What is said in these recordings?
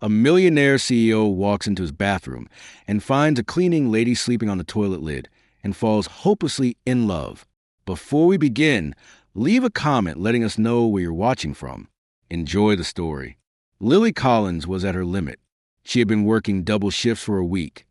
A millionaire CEO walks into his bathroom and finds a cleaning lady sleeping on the toilet lid and falls hopelessly in love. Before we begin, leave a comment letting us know where you're watching from. Enjoy the story. Lily Collins was at her limit. She had been working double shifts for a week,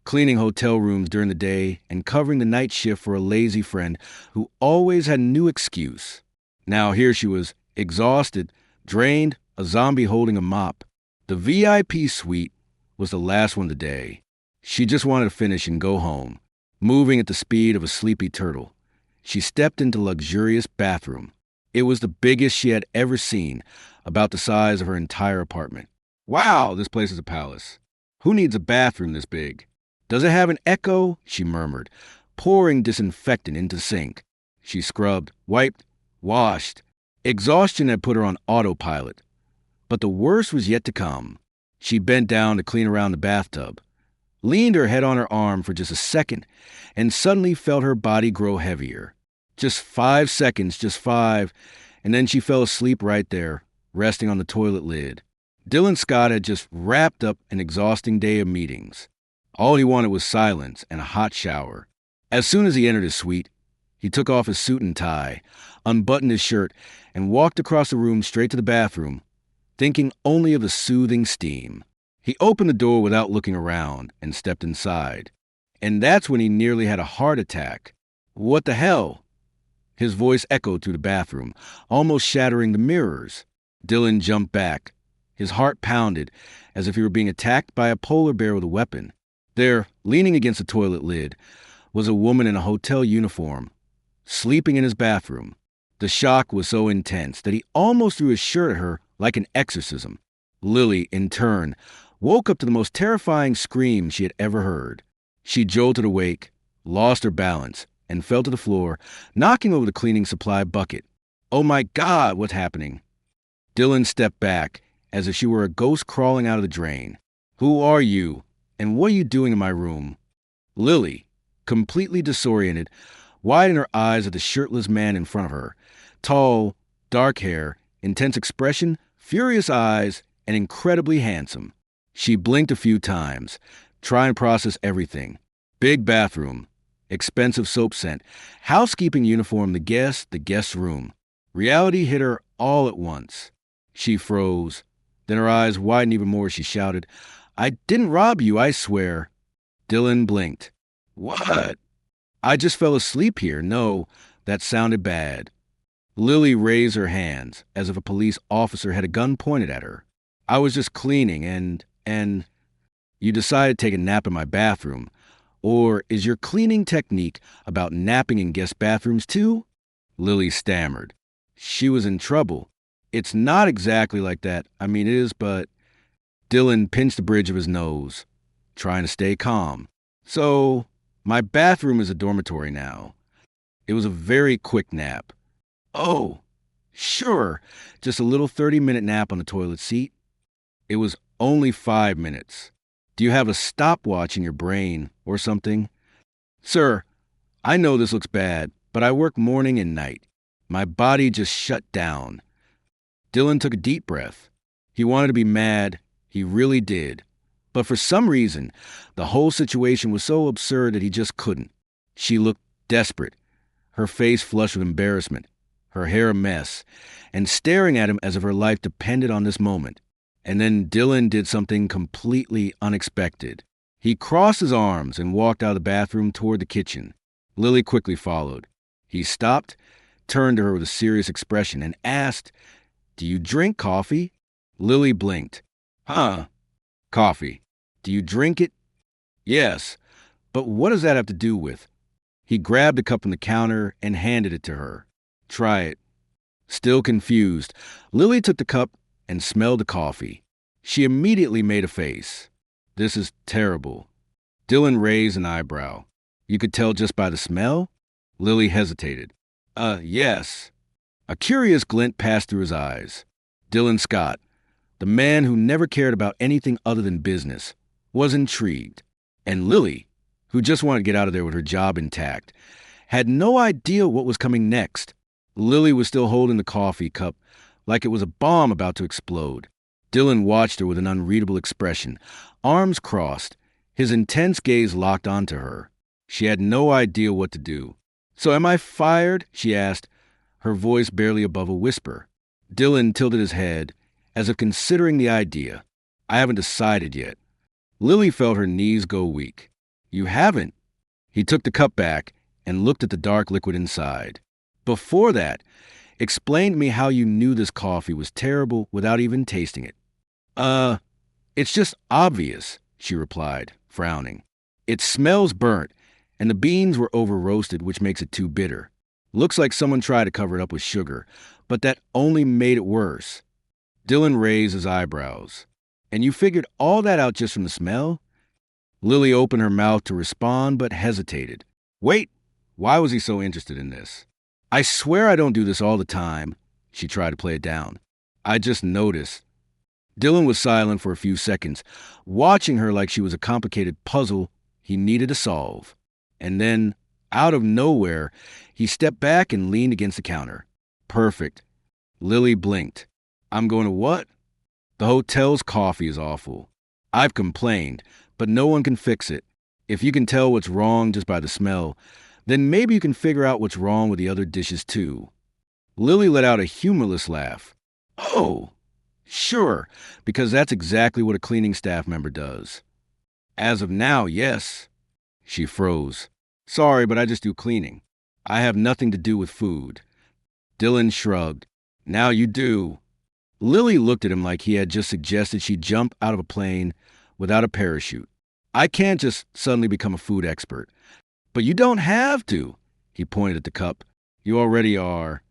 cleaning hotel rooms during the day and covering the night shift for a lazy friend who always had a new excuse. Now here she was, exhausted, drained, a zombie holding a mop. The VIP suite was the last one of the day. She just wanted to finish and go home, moving at the speed of a sleepy turtle. She stepped into the luxurious bathroom. It was the biggest she had ever seen, about the size of her entire apartment. Wow, this place is a palace. Who needs a bathroom this big? Does it have an echo? She murmured, pouring disinfectant into the sink. She scrubbed, wiped, washed. Exhaustion had put her on autopilot. But the worst was yet to come. She bent down to clean around the bathtub, leaned her head on her arm for just a second, and suddenly felt her body grow heavier. Just 5 seconds, just 5, and then she fell asleep right there, resting on the toilet lid. Dylan Scott had just wrapped up an exhausting day of meetings. All he wanted was silence and a hot shower. As soon as he entered his suite, he took off his suit and tie, unbuttoned his shirt, and walked across the room straight to the bathroom, thinking only of the soothing steam. He opened the door without looking around and stepped inside. And that's when he nearly had a heart attack. What the hell? His voice echoed through the bathroom, almost shattering the mirrors. Dylan jumped back. His heart pounded, as if he were being attacked by a polar bear with a weapon. There, leaning against the toilet lid, was a woman in a hotel uniform, sleeping in his bathroom. The shock was so intense that he almost threw his shirt at her like an exorcism. Lily, in turn, woke up to the most terrifying scream she had ever heard. She jolted awake, lost her balance, and fell to the floor, knocking over the cleaning supply bucket. Oh my God, what's happening? Dylan stepped back, as if she were a ghost crawling out of the drain. Who are you? And what are you doing in my room? Lily, completely disoriented, widened her eyes at the shirtless man in front of her. Tall, dark hair, intense expression, furious eyes, and incredibly handsome. She blinked a few times, trying to process everything. Big bathroom, expensive soap scent, housekeeping uniform, the guest's room. Reality hit her all at once. She froze. Then her eyes widened even more as she shouted, I didn't rob you, I swear. Dylan blinked. What? I just fell asleep here. No, that sounded bad. Lily raised her hands, as if a police officer had a gun pointed at her. I was just cleaning and you decided to take a nap in my bathroom. Or is your cleaning technique about napping in guest bathrooms too? Lily stammered. She was in trouble. It's not exactly like that. I mean, it is, but... Dylan pinched the bridge of his nose, trying to stay calm. So, my bathroom is a dormitory now. It was a very quick nap. Oh, sure, just a little 30-minute nap on the toilet seat. It was only 5 minutes. Do you have a stopwatch in your brain or something? Sir, I know this looks bad, but I work morning and night. My body just shut down. Dylan took a deep breath. He wanted to be mad. He really did. But for some reason, the whole situation was so absurd that he just couldn't. She looked desperate, her face flushed with embarrassment, her hair a mess, and staring at him as if her life depended on this moment. And then Dylan did something completely unexpected. He crossed his arms and walked out of the bathroom toward the kitchen. Lily quickly followed. He stopped, turned to her with a serious expression, and asked, Do you drink coffee? Lily blinked. Huh? Coffee. Do you drink it? Yes. But what does that have to do with? He grabbed a cup from the counter and handed it to her. Try it. Still confused, Lily took the cup and smelled the coffee. She immediately made a face. This is terrible. Dylan raised an eyebrow. You could tell just by the smell? Lily hesitated. Yes. A curious glint passed through his eyes. Dylan Scott, the man who never cared about anything other than business, was intrigued. And Lily, who just wanted to get out of there with her job intact, had no idea what was coming next. Lily was still holding the coffee cup like it was a bomb about to explode. Dylan watched her with an unreadable expression, arms crossed, his intense gaze locked onto her. She had no idea what to do. "So am I fired?" she asked, her voice barely above a whisper. Dylan tilted his head, as if considering the idea. "I haven't decided yet." Lily felt her knees go weak. "You haven't?" He took the cup back and looked at the dark liquid inside. "Before that, explain to me how you knew this coffee was terrible without even tasting it." It's just obvious," she replied, frowning. "It smells burnt, and the beans were over-roasted, which makes it too bitter. Looks like someone tried to cover it up with sugar, but that only made it worse." Dylan raised his eyebrows. "And you figured all that out just from the smell?" Lily opened her mouth to respond, but hesitated. "Wait, why was he so interested in this?" "I swear I don't do this all the time." She tried to play it down. "I just noticed." Dylan was silent for a few seconds, watching her like she was a complicated puzzle he needed to solve. And then, out of nowhere, he stepped back and leaned against the counter. "Perfect." Lily blinked. "I'm going to what?" "The hotel's coffee is awful. I've complained, but no one can fix it. If you can tell what's wrong just by the smell, then maybe you can figure out what's wrong with the other dishes too." Lily let out a humorless laugh. "Oh, sure, because that's exactly what a cleaning staff member does." "As of now, yes." She froze. "Sorry, but I just do cleaning. I have nothing to do with food." Dylan shrugged. "Now you do." Lily looked at him like he had just suggested she jump out of a plane without a parachute. "I can't just suddenly become a food expert." "But you don't have to." He pointed at the cup. "You already are."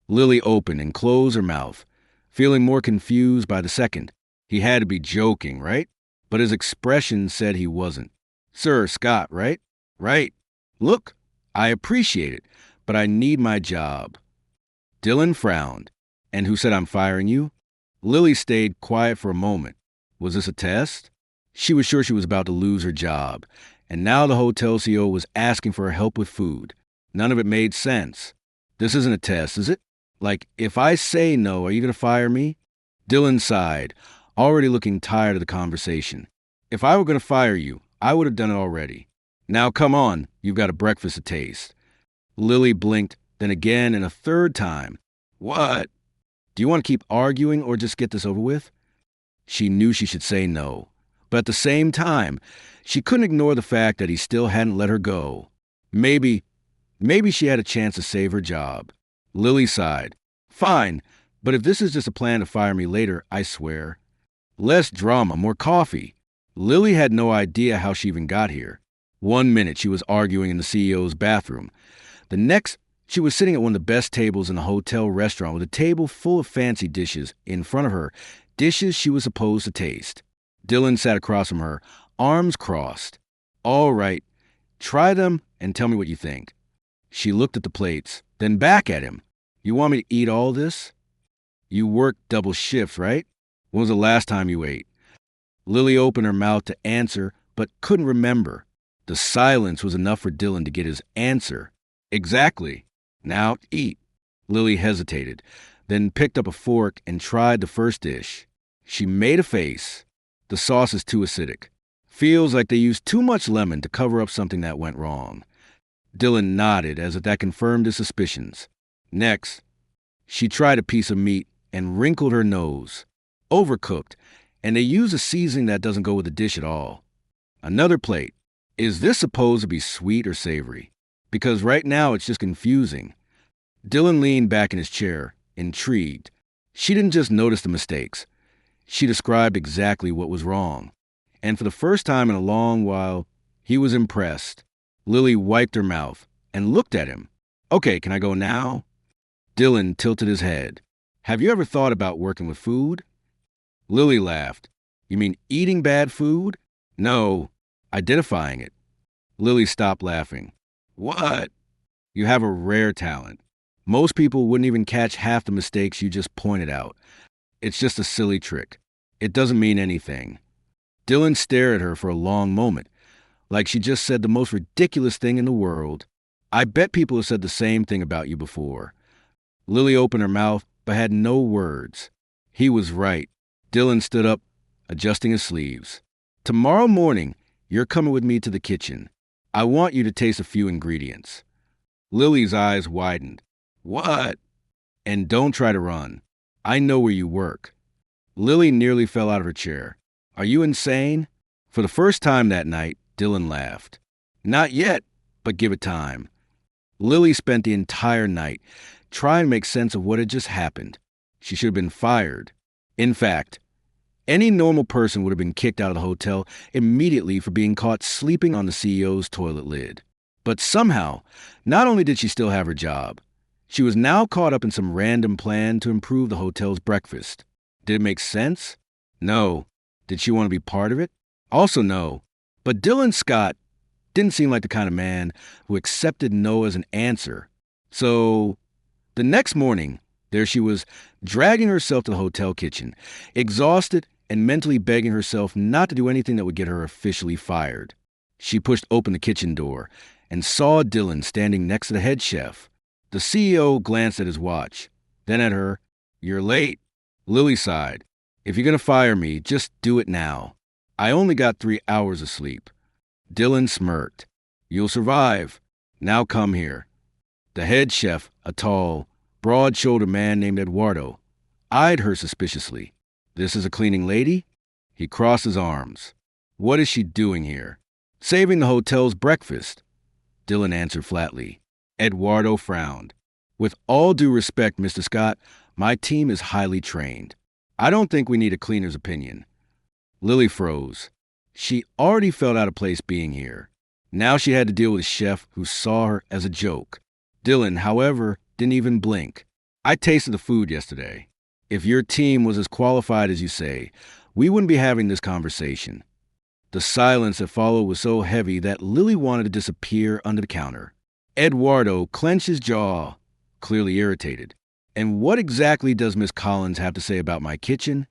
Lily opened and closed her mouth, feeling more confused by the second. He had to be joking, right? But his expression said he wasn't. "Sir Scott, right?" "Right. Look, I appreciate it, but I need my job." Dylan frowned. "And who said I'm firing you?" Lily stayed quiet for a moment. Was this a test? She was sure she was about to lose her job, and now the hotel CEO was asking for her help with food. None of it made sense. "This isn't a test, is it? Like, if I say no, are you going to fire me?" Dylan sighed, already looking tired of the conversation. "If I were going to fire you, I would have done it already. Now come on, you've got a breakfast to taste." Lily blinked, then again and a third time. "What? Do you want to keep arguing or just get this over with?" She knew she should say no, but at the same time, she couldn't ignore the fact that he still hadn't let her go. Maybe she had a chance to save her job. Lily sighed. "Fine, but if this is just a plan to fire me later, I swear." Less drama, more coffee. Lily had no idea how she even got here. One minute she was arguing in the CEO's bathroom. The next, she was sitting at one of the best tables in the hotel restaurant with a table full of fancy dishes in front of her, dishes she was supposed to taste. Dylan sat across from her, arms crossed. "All right, try them and tell me what you think." She looked at the plates, then back at him. "You want me to eat all this?" "You work double shifts, right? When was the last time you ate?" Lily opened her mouth to answer, but couldn't remember. The silence was enough for Dylan to get his answer. "Exactly. Now eat." Lily hesitated, then picked up a fork and tried the first dish. She made a face. "The sauce is too acidic. Feels like they used too much lemon to cover up something that went wrong." Dylan nodded as if that confirmed his suspicions. Next, she tried a piece of meat and wrinkled her nose. "Overcooked, and they use a seasoning that doesn't go with the dish at all." Another plate. "Is this supposed to be sweet or savory? Because right now it's just confusing." Dylan leaned back in his chair, intrigued. She didn't just notice the mistakes. She described exactly what was wrong. And for the first time in a long while, he was impressed. Lily wiped her mouth and looked at him. "Okay, can I go now?" Dylan tilted his head. "Have you ever thought about working with food?" Lily laughed. "You mean eating bad food?" "No, identifying it." Lily stopped laughing. "What?" "You have a rare talent. Most people wouldn't even catch half the mistakes you just pointed out. It's just a silly trick. It doesn't mean anything." Dylan stared at her for a long moment, like she just said the most ridiculous thing in the world. "I bet people have said the same thing about you before." Lily opened her mouth, but had no words. He was right. Dylan stood up, adjusting his sleeves. Tomorrow morning, you're coming with me to the kitchen. I want you to taste a few ingredients. Lily's eyes widened. What? And don't try to run. I know where you work. Lily nearly fell out of her chair. Are you insane? For the first time that night, Dylan laughed. Not yet, but give it time. Lily spent the entire night trying to make sense of what had just happened. She should have been fired. In fact, any normal person would have been kicked out of the hotel immediately for being caught sleeping on the CEO's toilet lid. But somehow, not only did she still have her job, she was now caught up in some random plan to improve the hotel's breakfast. Did it make sense? No. Did she want to be part of it? Also no. But Dylan Scott didn't seem like the kind of man who accepted no as an answer. So, the next morning, there she was, dragging herself to the hotel kitchen, exhausted and mentally begging herself not to do anything that would get her officially fired. She pushed open the kitchen door and saw Dylan standing next to the head chef. The CEO glanced at his watch, then at her. You're late. Lily sighed. If you're going to fire me, just do it now. I only got 3 hours of sleep. Dylan smirked. You'll survive. Now come here. The head chef, a tall, broad-shouldered man named Eduardo, eyed her suspiciously. This is a cleaning lady? He crossed his arms. What is she doing here? Saving the hotel's breakfast. Dylan answered flatly. Eduardo frowned. With all due respect, Mr. Scott, my team is highly trained. I don't think we need a cleaner's opinion. Lily froze. She already felt out of place being here. Now she had to deal with a chef who saw her as a joke. Dylan, however, didn't even blink. I tasted the food yesterday. If your team was as qualified as you say, we wouldn't be having this conversation. The silence that followed was so heavy that Lily wanted to disappear under the counter. Eduardo clenched his jaw, clearly irritated. And what exactly does Miss Collins have to say about my kitchen?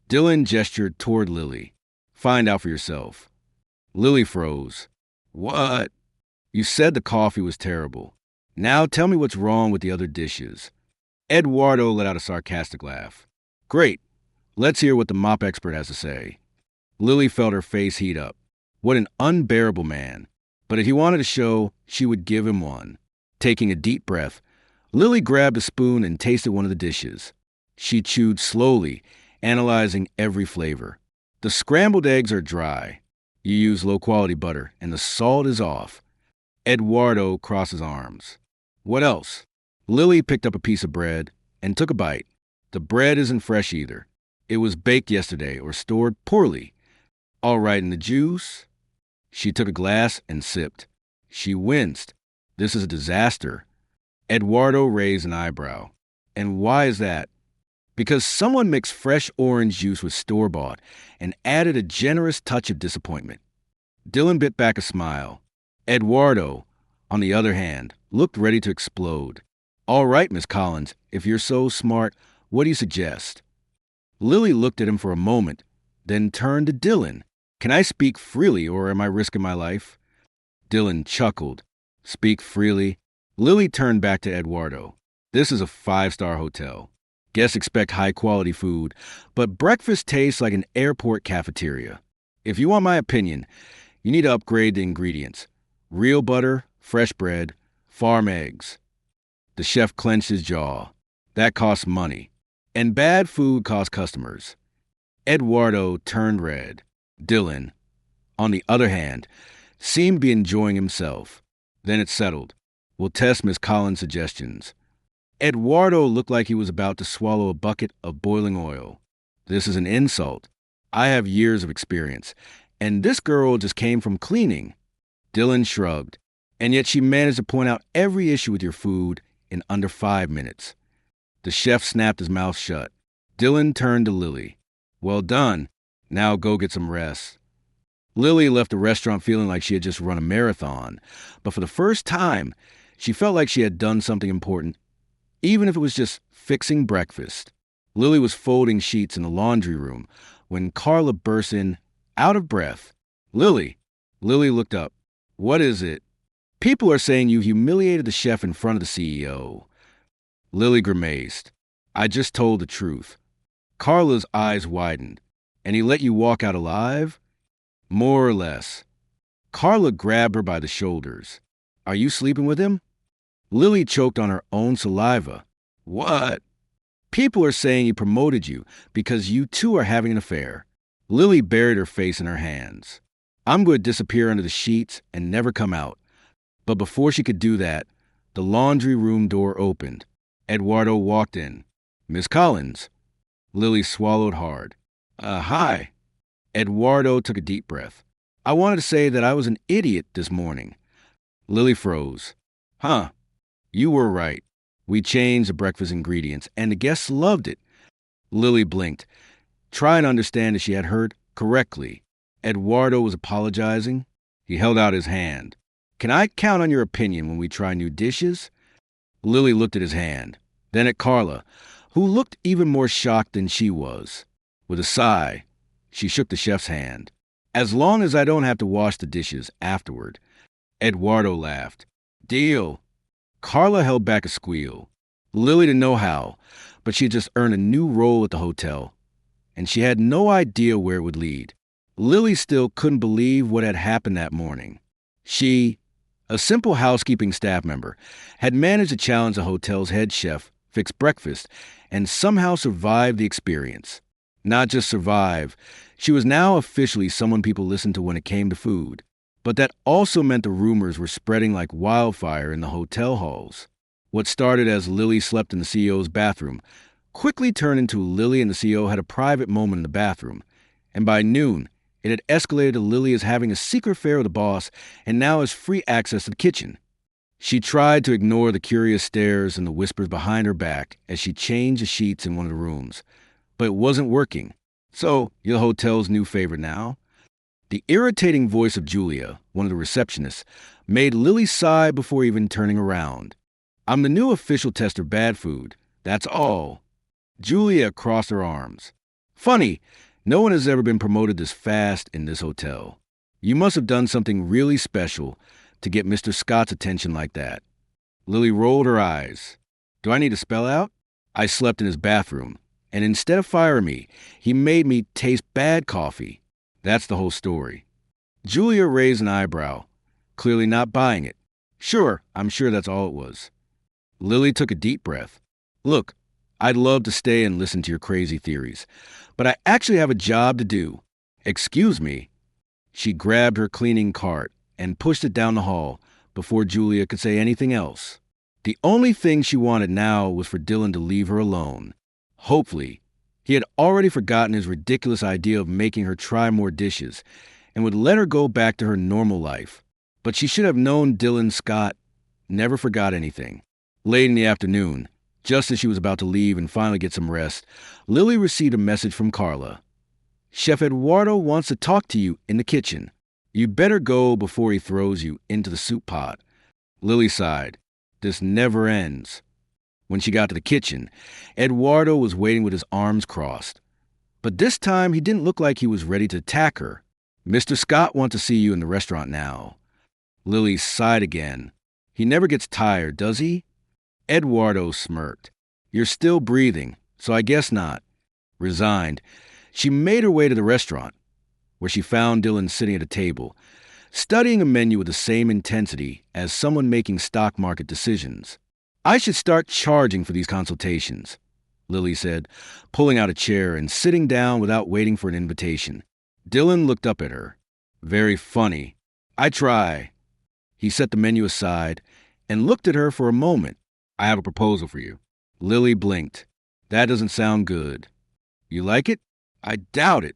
Dylan gestured toward Lily. Find out for yourself. Lily froze. What? You said the coffee was terrible. Now tell me what's wrong with the other dishes. Eduardo let out a sarcastic laugh. Great. Let's hear what the mop expert has to say. Lily felt her face heat up. What an unbearable man. But if he wanted a show, she would give him one. Taking a deep breath, Lily grabbed a spoon and tasted one of the dishes. She chewed slowly, analyzing every flavor. The scrambled eggs are dry. You use low-quality butter, and the salt is off. Eduardo crossed his arms. What else? Lily picked up a piece of bread and took a bite. The bread isn't fresh either. It was baked yesterday or stored poorly. All right, and the juice? She took a glass and sipped. She winced. This is a disaster. Eduardo raised an eyebrow. And why is that? Because someone mixed fresh orange juice with store-bought and added a generous touch of disappointment. Dylan bit back a smile. Eduardo, on the other hand, looked ready to explode. All right, Miss Collins, if you're so smart, what do you suggest? Lily looked at him for a moment, then turned to Dylan. Can I speak freely, or am I risking my life? Dylan chuckled. Speak freely. Lily turned back to Eduardo. This is a 5-star hotel. Guests expect high-quality food, but breakfast tastes like an airport cafeteria. If you want my opinion, you need to upgrade the ingredients. Real butter, fresh bread, farm eggs. The chef clenched his jaw. That costs money. And bad food costs customers. Eduardo turned red. Dylan, on the other hand, seemed to be enjoying himself. Then it settled. We'll test Miss Collins' suggestions. Eduardo looked like he was about to swallow a bucket of boiling oil. This is an insult. I have years of experience, and this girl just came from cleaning. Dylan shrugged. And yet she managed to point out every issue with your food in under 5 minutes. The chef snapped his mouth shut. Dylan turned to Lily. Well done. Now go get some rest. Lily left the restaurant feeling like she had just run a marathon, but for the first time, she felt like she had done something important, even if it was just fixing breakfast. Lily was folding sheets in the laundry room when Carla burst in, out of breath. Lily. Lily looked up. What is it? People are saying you humiliated the chef in front of the CEO. Lily grimaced. I just told the truth. Carla's eyes widened. And he let you walk out alive? More or less. Carla grabbed her by the shoulders. Are you sleeping with him? Lily choked on her own saliva. What? People are saying he promoted you because you two are having an affair. Lily buried her face in her hands. I'm going to disappear under the sheets and never come out. But before she could do that, the laundry room door opened. Eduardo walked in. Miss Collins. Lily swallowed hard. Hi. Eduardo took a deep breath. I wanted to say that I was an idiot this morning. Lily froze. Huh. You were right. We changed the breakfast ingredients, and the guests loved it. Lily blinked, trying to understand if she had heard correctly. Eduardo was apologizing. He held out his hand. Can I count on your opinion when we try new dishes? Lily looked at his hand, then at Carla, who looked even more shocked than she was. With a sigh, she shook the chef's hand. As long as I don't have to wash the dishes afterward. Eduardo laughed. Deal. Carla held back a squeal. Lily didn't know how, but she had just earned a new role at the hotel, and she had no idea where it would lead. Lily still couldn't believe what had happened that morning. She, a simple housekeeping staff member, had managed to challenge the hotel's head chef, fix breakfast, and somehow survive the experience. Not just survive, she was now officially someone people listened to when it came to food. But that also meant the rumors were spreading like wildfire in the hotel halls. What started as Lily slept in the CEO's bathroom quickly turned into Lily and the CEO had a private moment in the bathroom. And by noon, it had escalated to Lily as having a secret affair with the boss and now has free access to the kitchen. She tried to ignore the curious stares and the whispers behind her back as she changed the sheets in one of the rooms. But it wasn't working. So, you're the hotel's new favorite now? The irritating voice of Julia, one of the receptionists, made Lily sigh before even turning around. I'm the new official tester of bad food. That's all. Julia crossed her arms. Funny, no one has ever been promoted this fast in this hotel. You must have done something really special to get Mr. Scott's attention like that. Lily rolled her eyes. Do I need to spell out? I slept in his bathroom, and instead of firing me, he made me taste bad coffee. That's the whole story. Julia raised an eyebrow, clearly not buying it. Sure, I'm sure that's all it was. Lily took a deep breath. Look, I'd love to stay and listen to your crazy theories, but I actually have a job to do. Excuse me. She grabbed her cleaning cart and pushed it down the hall before Julia could say anything else. The only thing she wanted now was for Dylan to leave her alone. Hopefully, he had already forgotten his ridiculous idea of making her try more dishes and would let her go back to her normal life. But she should have known Dylan Scott never forgot anything. Late in the afternoon, just as she was about to leave and finally get some rest, Lily received a message from Carla. Chef Eduardo wants to talk to you in the kitchen. You'd better go before he throws you into the soup pot. Lily sighed. This never ends. When she got to the kitchen, Eduardo was waiting with his arms crossed. But this time, he didn't look like he was ready to attack her. Mr. Scott wants to see you in the restaurant now. Lily sighed again. He never gets tired, does he? Eduardo smirked. You're still breathing, so I guess not. Resigned, she made her way to the restaurant, where she found Dylan sitting at a table, studying a menu with the same intensity as someone making stock market decisions. I should start charging for these consultations, Lily said, pulling out a chair and sitting down without waiting for an invitation. Dylan looked up at her. Very funny. I try. He set the menu aside and looked at her for a moment. I have a proposal for you. Lily blinked. That doesn't sound good. You like it? I doubt it.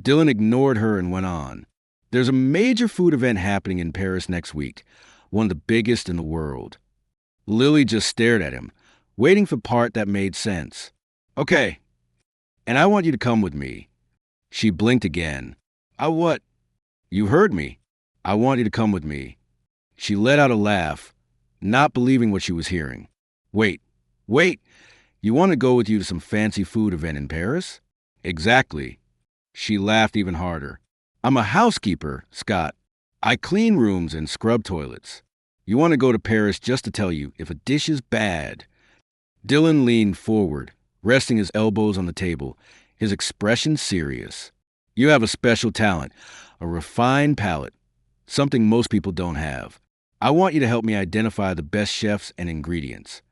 Dylan ignored her and went on. There's a major food event happening in Paris next week, one of the biggest in the world. Lily just stared at him, waiting for the part that made sense. Okay, and I want you to come with me. She blinked again. I what? You heard me. I want you to come with me. She let out a laugh, not believing what she was hearing. Wait. You want to go with you to some fancy food event in Paris? Exactly. She laughed even harder. I'm a housekeeper, Scott. I clean rooms and scrub toilets. You want to go to Paris just to tell you if a dish is bad. Dylan leaned forward, resting his elbows on the table, his expression serious. You have a special talent, a refined palate, something most people don't have. I want you to help me identify the best chefs and ingredients.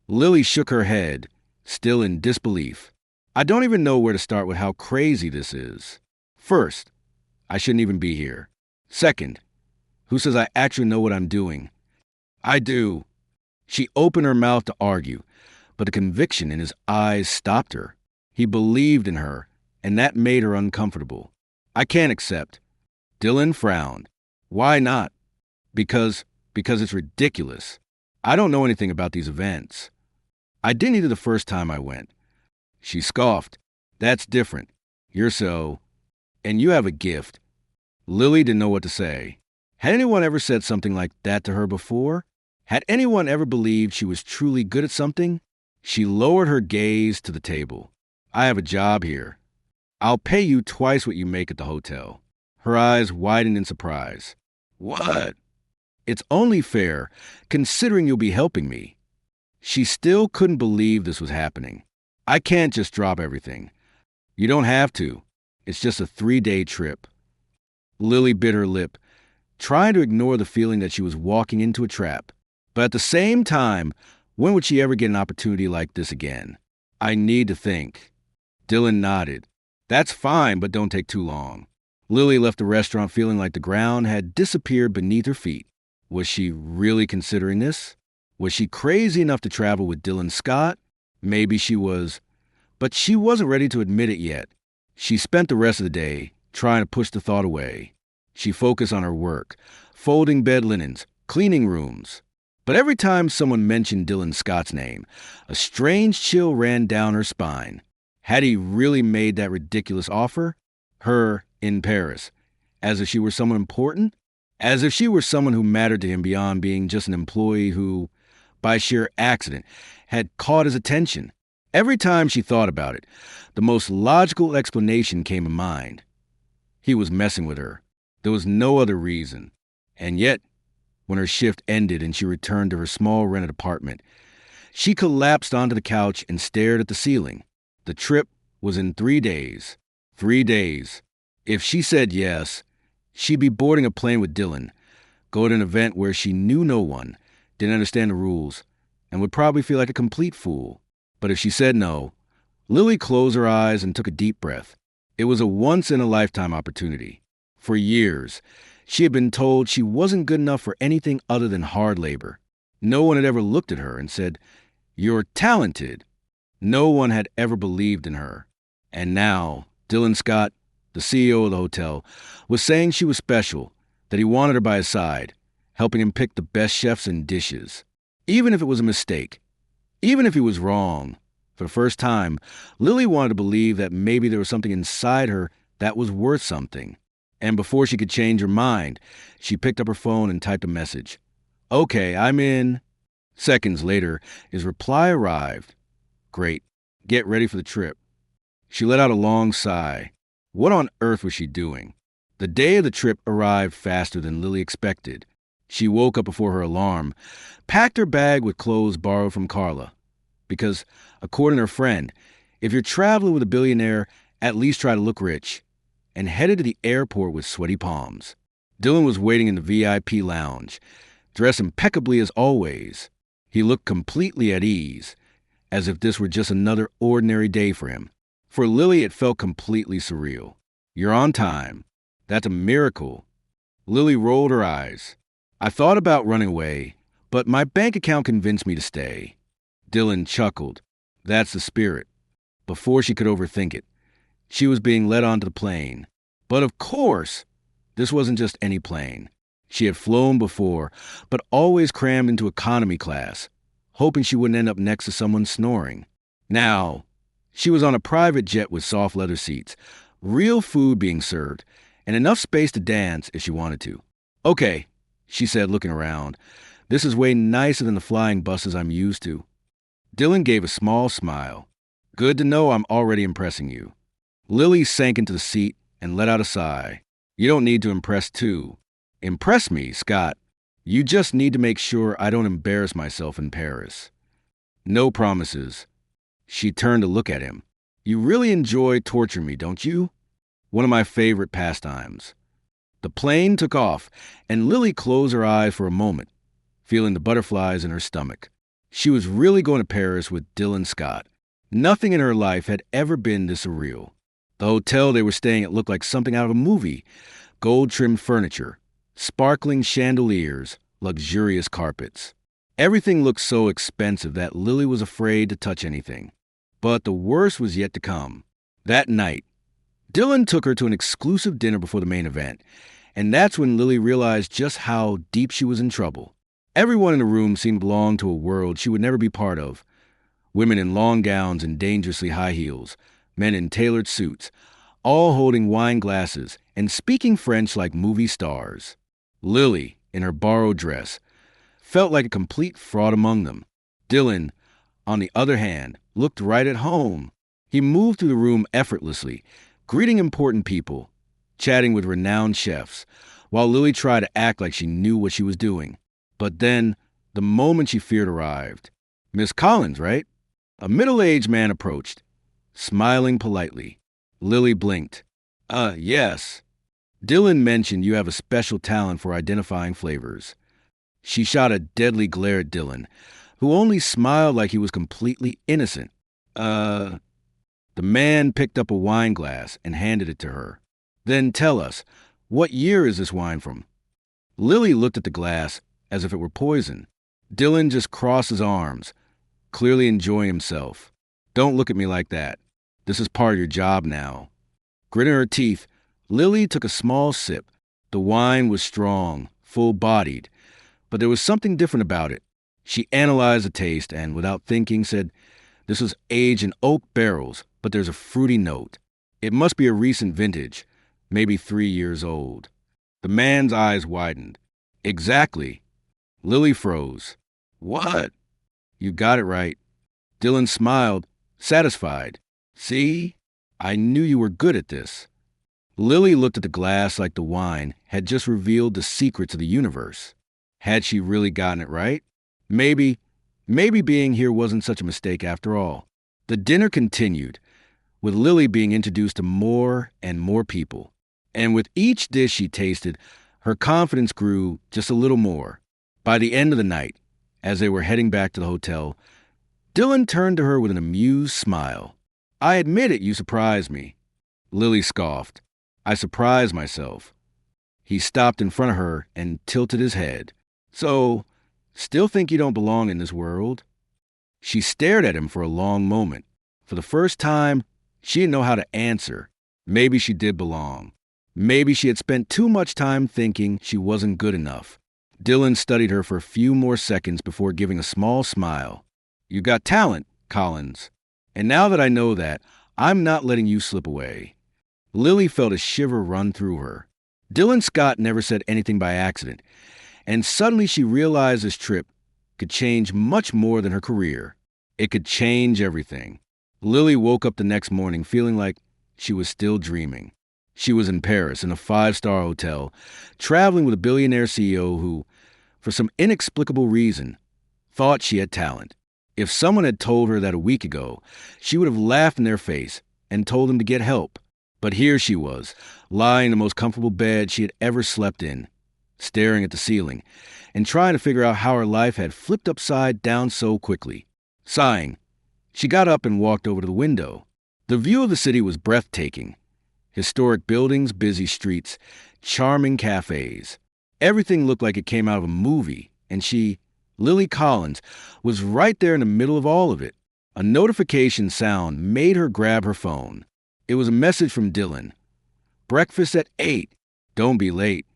Lily shook her head, still in disbelief. I don't even know where to start with how crazy this is. First, I shouldn't even be here. Second, who says I actually know what I'm doing? I do. She opened her mouth to argue, but the conviction in his eyes stopped her. He believed in her, and that made her uncomfortable. I can't accept. Dylan frowned. Why not? Because it's ridiculous. I don't know anything about these events. I didn't either the first time I went. She scoffed. That's different. You're so... And you have a gift. Lily didn't know what to say. Had anyone ever said something like that to her before? Had anyone ever believed she was truly good at something? She lowered her gaze to the table. I have a job here. I'll pay you twice what you make at the hotel. Her eyes widened in surprise. What? It's only fair, considering you'll be helping me. She still couldn't believe this was happening. I can't just drop everything. You don't have to. It's just a 3-day trip. Lily bit her lip, trying to ignore the feeling that she was walking into a trap. But at the same time, when would she ever get an opportunity like this again? I need to think. Dylan nodded. That's fine, but don't take too long. Lily left the restaurant feeling like the ground had disappeared beneath her feet. Was she really considering this? Was she crazy enough to travel with Dylan Scott? Maybe she was, but she wasn't ready to admit it yet. She spent the rest of the day trying to push the thought away. She focused on her work, folding bed linens, cleaning rooms. But every time someone mentioned Dylan Scott's name, a strange chill ran down her spine. Had he really made that ridiculous offer? Her in Paris, as if she were someone important? As if she were someone who mattered to him beyond being just an employee who, by sheer accident, had caught his attention. Every time she thought about it, the most logical explanation came in mind. He was messing with her. There was no other reason. And yet, when her shift ended and she returned to her small rented apartment, she collapsed onto the couch and stared at the ceiling. The trip was in 3 days. 3 days. If she said yes, she'd be boarding a plane with Dylan, go to an event where she knew no one, didn't understand the rules, and would probably feel like a complete fool. But if she said no, Lily closed her eyes and took a deep breath. It was a once-in-a-lifetime opportunity. For years, she had been told she wasn't good enough for anything other than hard labor. No one had ever looked at her and said, "You're talented." No one had ever believed in her. And now, Dylan Scott, the CEO of the hotel, was saying she was special, that he wanted her by his side, helping him pick the best chefs and dishes. Even if it was a mistake, even if he was wrong. For the first time, Lily wanted to believe that maybe there was something inside her that was worth something. And before she could change her mind, she picked up her phone and typed a message. "Okay, I'm in." Seconds later, his reply arrived. Great. Get ready for the trip. She let out a long sigh. What on earth was she doing? The day of the trip arrived faster than Lily expected. She woke up before her alarm, packed her bag with clothes borrowed from Carla. Because, according to her friend, if you're traveling with a billionaire, at least try to look rich, and headed to the airport with sweaty palms. Dylan was waiting in the VIP lounge, dressed impeccably as always. He looked completely at ease, as if this were just another ordinary day for him. For Lily, it felt completely surreal. You're on time. That's a miracle. Lily rolled her eyes. I thought about running away, but my bank account convinced me to stay. Dylan chuckled. That's the spirit. Before she could overthink it, she was being led onto the plane. But of course, this wasn't just any plane. She had flown before, but always crammed into economy class, hoping she wouldn't end up next to someone snoring. Now, she was on a private jet with soft leather seats, real food being served, and enough space to dance if she wanted to. Okay, she said, looking around. This is way nicer than the flying buses I'm used to. Dylan gave a small smile. Good to know I'm already impressing you. Lily sank into the seat and let out a sigh. You don't need to impress too. Impress me, Scott. You just need to make sure I don't embarrass myself in Paris. No promises. She turned to look at him. You really enjoy torturing me, don't you? One of my favorite pastimes. The plane took off, and Lily closed her eyes for a moment, feeling the butterflies in her stomach. She was really going to Paris with Dylan Scott. Nothing in her life had ever been this surreal. The hotel they were staying at looked like something out of a movie. Gold-trimmed furniture, sparkling chandeliers, luxurious carpets. Everything looked so expensive that Lily was afraid to touch anything. But the worst was yet to come. That night, Dylan took her to an exclusive dinner before the main event, and that's when Lily realized just how deep she was in trouble. Everyone in the room seemed to belong to a world she would never be part of. Women in long gowns and dangerously high heels, men in tailored suits, all holding wine glasses and speaking French like movie stars. Lily, in her borrowed dress, felt like a complete fraud among them. Dylan, on the other hand, looked right at home. He moved through the room effortlessly, greeting important people, chatting with renowned chefs, while Lily tried to act like she knew what she was doing. But then, the moment she feared arrived. Miss Collins, right? A middle-aged man approached, smiling politely. Lily blinked. Yes. Dylan mentioned you have a special talent for identifying flavors. She shot a deadly glare at Dylan, who only smiled like he was completely innocent. The man picked up a wine glass and handed it to her. Then tell us, what year is this wine from? Lily looked at the glass as if it were poison. Dylan just crossed his arms, clearly enjoying himself. Don't look at me like that. This is part of your job now. Gritting her teeth, Lily took a small sip. The wine was strong, full-bodied, but there was something different about it. She analyzed the taste and, without thinking, said, this was aged in oak barrels, but there's a fruity note. It must be a recent vintage, maybe 3 years old. The man's eyes widened. Exactly. Lily froze. What? You got it right. Dylan smiled, satisfied. See? I knew you were good at this. Lily looked at the glass like the wine had just revealed the secrets of the universe. Had she really gotten it right? Maybe being here wasn't such a mistake after all. The dinner continued, with Lily being introduced to more and more people. And with each dish she tasted, her confidence grew just a little more. By the end of the night, as they were heading back to the hotel, Dylan turned to her with an amused smile. I admit it, you surprised me. Lily scoffed. I surprised myself. He stopped in front of her and tilted his head. So, still think you don't belong in this world? She stared at him for a long moment. For the first time, she didn't know how to answer. Maybe she did belong. Maybe she had spent too much time thinking she wasn't good enough. Dylan studied her for a few more seconds before giving a small smile. You got talent, Collins. And now that I know that, I'm not letting you slip away. Lily felt a shiver run through her. Dylan Scott never said anything by accident, and suddenly she realized this trip could change much more than her career. It could change everything. Lily woke up the next morning feeling like she was still dreaming. She was in Paris in a 5-star hotel, traveling with a billionaire CEO who, for some inexplicable reason, thought she had talent. If someone had told her that a week ago, she would have laughed in their face and told them to get help. But here she was, lying in the most comfortable bed she had ever slept in, staring at the ceiling, and trying to figure out how her life had flipped upside down so quickly. Sighing, she got up and walked over to the window. The view of the city was breathtaking. Historic buildings, busy streets, charming cafes. Everything looked like it came out of a movie, and she, Lily Collins, was right there in the middle of all of it. A notification sound made her grab her phone. It was a message from Dylan. Breakfast at 8. Don't be late.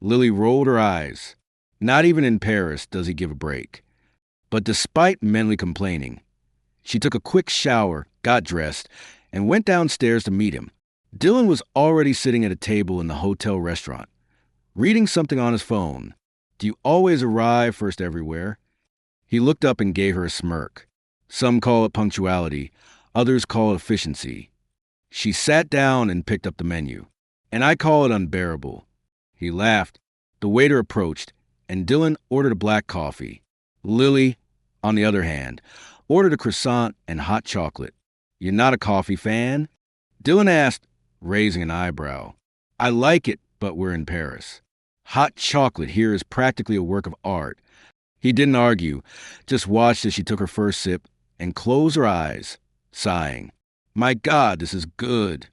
Lily rolled her eyes. Not even in Paris does he give a break. But despite mentally complaining, she took a quick shower, got dressed, and went downstairs to meet him. Dylan was already sitting at a table in the hotel restaurant, reading something on his phone. Do you always arrive first everywhere? He looked up and gave her a smirk. Some call it punctuality, others call it efficiency. She sat down and picked up the menu. And I call it unbearable. He laughed. The waiter approached, and Dylan ordered a black coffee. Lily, on the other hand, ordered a croissant and hot chocolate. "You're not a coffee fan?" Dylan asked, raising an eyebrow. "I like it, but we're in Paris. Hot chocolate here is practically a work of art." He didn't argue, just watched as she took her first sip and closed her eyes, sighing. "My God, this is good."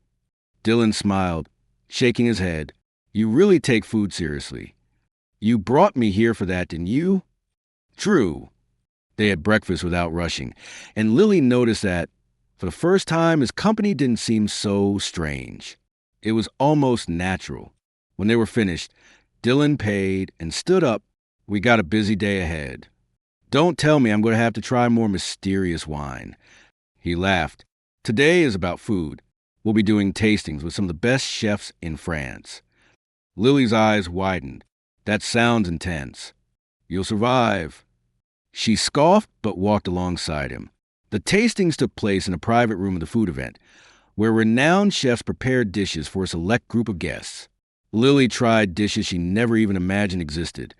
Dylan smiled, shaking his head. "You really take food seriously. You brought me here for that, didn't you?" True. They had breakfast without rushing, and Lily noticed that, for the first time, his company didn't seem so strange. It was almost natural. When they were finished, Dylan paid and stood up. "We got a busy day ahead. Don't tell me I'm going to have to try more mysterious wine." He laughed. "Today is about food. We'll be doing tastings with some of the best chefs in France." Lily's eyes widened. "That sounds intense." "You'll survive." She scoffed but walked alongside him. The tastings took place in a private room of the food event, where renowned chefs prepared dishes for a select group of guests. Lily tried dishes she never even imagined existed.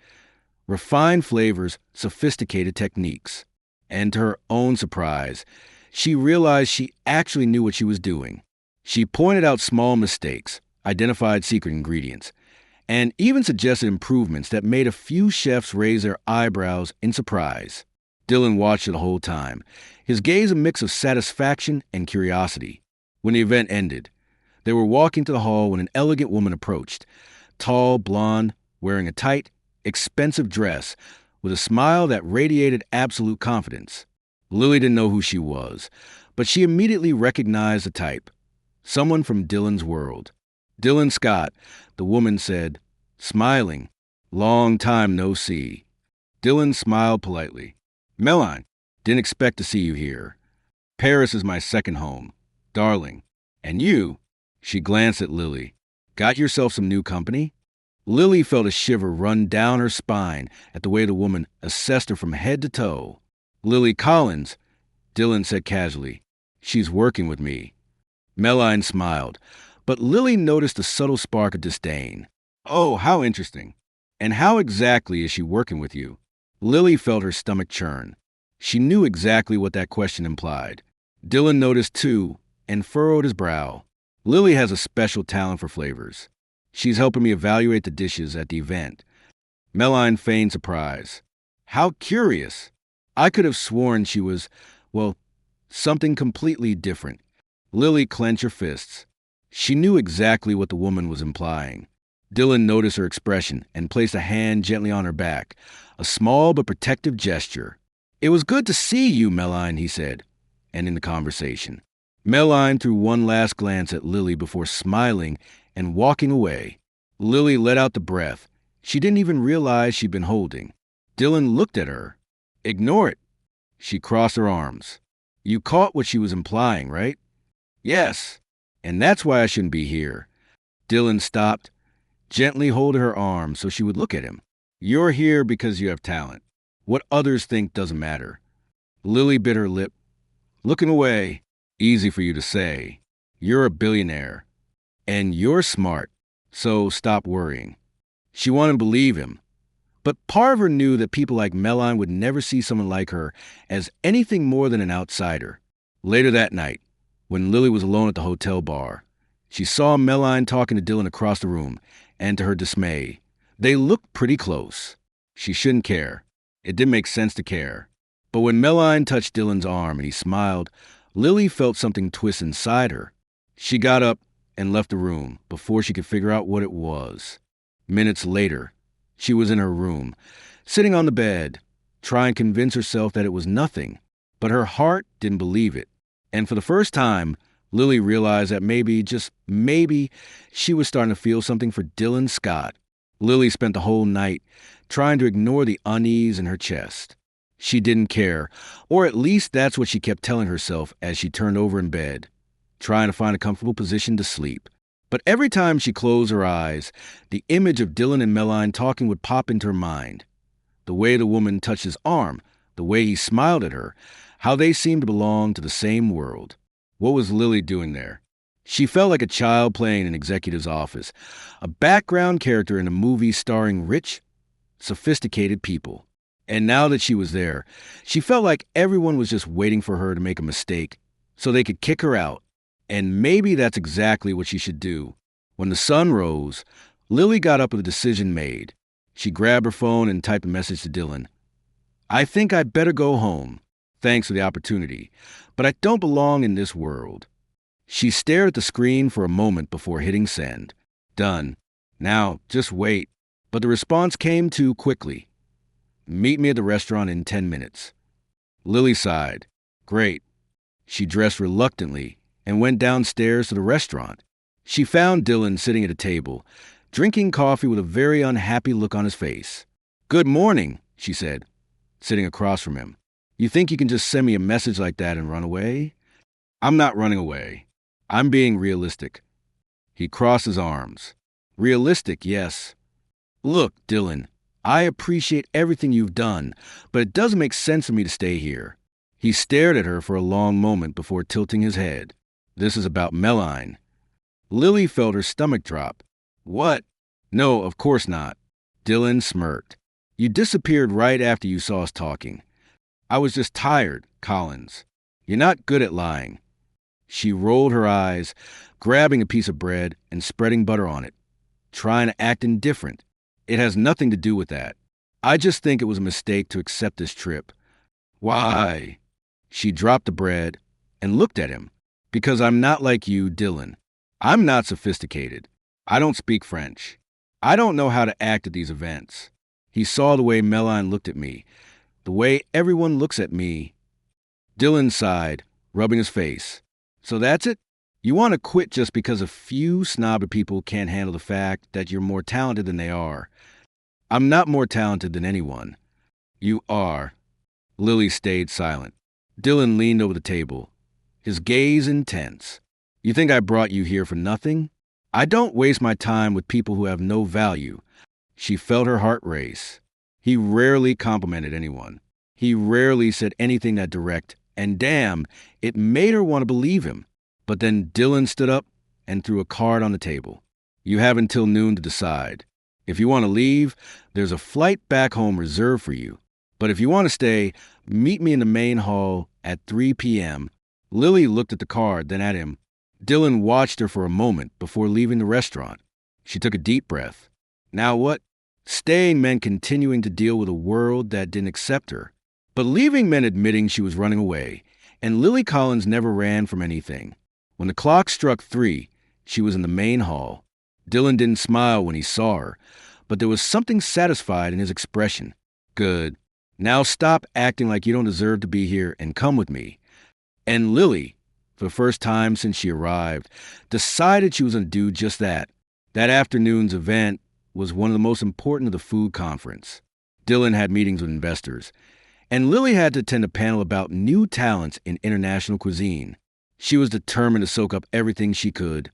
Refined flavors, sophisticated techniques. And to her own surprise, she realized she actually knew what she was doing. She pointed out small mistakes, identified secret ingredients, and even suggested improvements that made a few chefs raise their eyebrows in surprise. Dylan watched her the whole time, his gaze a mix of satisfaction and curiosity. When the event ended, they were walking to the hall when an elegant woman approached, tall, blonde, wearing a tight, expensive dress, with a smile that radiated absolute confidence. Lily didn't know who she was, but she immediately recognized the type. Someone from Dylan's world. "Dylan Scott," the woman said, smiling. "Long time no see." Dylan smiled politely. "Meline, didn't expect to see you here. Paris is my second home. Darling. And you?" She glanced at Lily. "Got yourself some new company?" Lily felt a shiver run down her spine at the way the woman assessed her from head to toe. "Lily Collins," Dylan said casually. "She's working with me." Meline smiled, but Lily noticed a subtle spark of disdain. "Oh, how interesting. And how exactly is she working with you?" Lily felt her stomach churn. She knew exactly what that question implied. Dylan noticed too, and furrowed his brow. "Lily has a special talent for flavors. She's helping me evaluate the dishes at the event." Meline feigned surprise. "How curious. I could have sworn she was, well, something completely different." Lily clenched her fists. She knew exactly what the woman was implying. Dylan noticed her expression and placed a hand gently on her back, a small but protective gesture. "It was good to see you, Meline," he said, ending the conversation. Meline threw one last glance at Lily before smiling and walking away. Lily let out the breath she didn't even realize she'd been holding. Dylan looked at her. "Ignore it." She crossed her arms. "You caught what she was implying, right?" "Yes. And that's why I shouldn't be here." Dylan stopped, gently holding her arm so she would look at him. "You're here because you have talent. What others think doesn't matter." Lily bit her lip. "Looking away. Easy for you to say. You're a billionaire. And you're smart. So stop worrying." She wanted to believe him. But part of her knew that people like Meline would never see someone like her as anything more than an outsider. Later that night, when Lily was alone at the hotel bar, she saw Meline talking to Dylan across the room, and to her dismay, they looked pretty close. She shouldn't care. It didn't make sense to care. But when Meline touched Dylan's arm and he smiled, Lily felt something twist inside her. She got up and left the room before she could figure out what it was. Minutes later, she was in her room, sitting on the bed, trying to convince herself that it was nothing. But her heart didn't believe it. And for the first time, Lily realized that maybe, just maybe, she was starting to feel something for Dylan Scott. Lily spent the whole night trying to ignore the unease in her chest. She didn't care, or at least that's what she kept telling herself as she turned over in bed, trying to find a comfortable position to sleep. But every time she closed her eyes, the image of Dylan and Meline talking would pop into her mind. The way the woman touched his arm, the way he smiled at her, how they seemed to belong to the same world. What was Lily doing there? She felt like a child playing in an executive's office, a background character in a movie starring rich, sophisticated people. And now that she was there, she felt like everyone was just waiting for her to make a mistake so they could kick her out. And maybe that's exactly what she should do. When the sun rose, Lily got up with a decision made. She grabbed her phone and typed a message to Dylan. I think I'd better go home. Thanks for the opportunity, but I don't belong in this world. She stared at the screen for a moment before hitting send. Done. Now, just wait. But the response came too quickly. Meet me at the restaurant in 10 minutes. Lily sighed. Great. She dressed reluctantly and went downstairs to the restaurant. She found Dylan sitting at a table, drinking coffee with a very unhappy look on his face. Good morning, she said, sitting across from him. You think you can just send me a message like that and run away? I'm not running away. I'm being realistic. He crossed his arms. Realistic, yes. Look, Dylan, I appreciate everything you've done, but it doesn't make sense for me to stay here. He stared at her for a long moment before tilting his head. This is about Meline. Lily felt her stomach drop. What? No, of course not. Dylan smirked. You disappeared right after you saw us talking. I was just tired, Collins. You're not good at lying. She rolled her eyes, grabbing a piece of bread and spreading butter on it, trying to act indifferent. It has nothing to do with that. I just think it was a mistake to accept this trip. Why? She dropped the bread and looked at him. Because I'm not like you, Dylan. I'm not sophisticated. I don't speak French. I don't know how to act at these events. He saw the way Meline looked at me, the way everyone looks at me. Dylan sighed, rubbing his face. So that's it? You want to quit just because a few snobby people can't handle the fact that you're more talented than they are. I'm not more talented than anyone. You are. Lily stayed silent. Dylan leaned over the table, his gaze intense. You think I brought you here for nothing? I don't waste my time with people who have no value. She felt her heart race. He rarely complimented anyone. He rarely said anything that direct, and damn, it made her want to believe him. But then Dylan stood up and threw a card on the table. You have until noon to decide. If you want to leave, there's a flight back home reserved for you. But if you want to stay, meet me in the main hall at 3 p.m. Lily looked at the card, then at him. Dylan watched her for a moment before leaving the restaurant. She took a deep breath. Now what? Staying meant continuing to deal with a world that didn't accept her. But leaving meant admitting she was running away, and Lily Collins never ran from anything. When the clock struck 3, she was in the main hall. Dylan didn't smile when he saw her, but there was something satisfied in his expression. Good. Now stop acting like you don't deserve to be here and come with me. And Lily, for the first time since she arrived, decided she was going to do just that. That afternoon's event was one of the most important of the food conference. Dylan had meetings with investors, and Lily had to attend a panel about new talents in international cuisine. She was determined to soak up everything she could.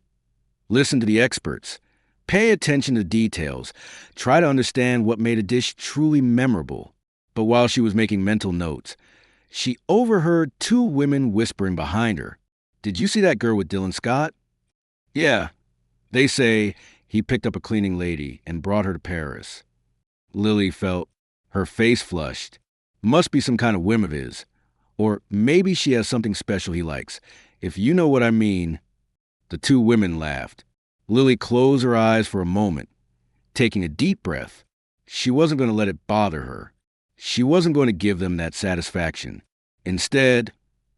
Listen to the experts. Pay attention to details. Try to understand what made a dish truly memorable. But while she was making mental notes, she overheard 2 women whispering behind her. Did you see that girl with Dylan Scott? Yeah. They say he picked up a cleaning lady and brought her to Paris. Lily felt her face flushed. Must be some kind of whim of his. Or maybe she has something special he likes. If you know what I mean. The 2 women laughed. Lily closed her eyes for a moment, taking a deep breath. She wasn't going to let it bother her. She wasn't going to give them that satisfaction. Instead,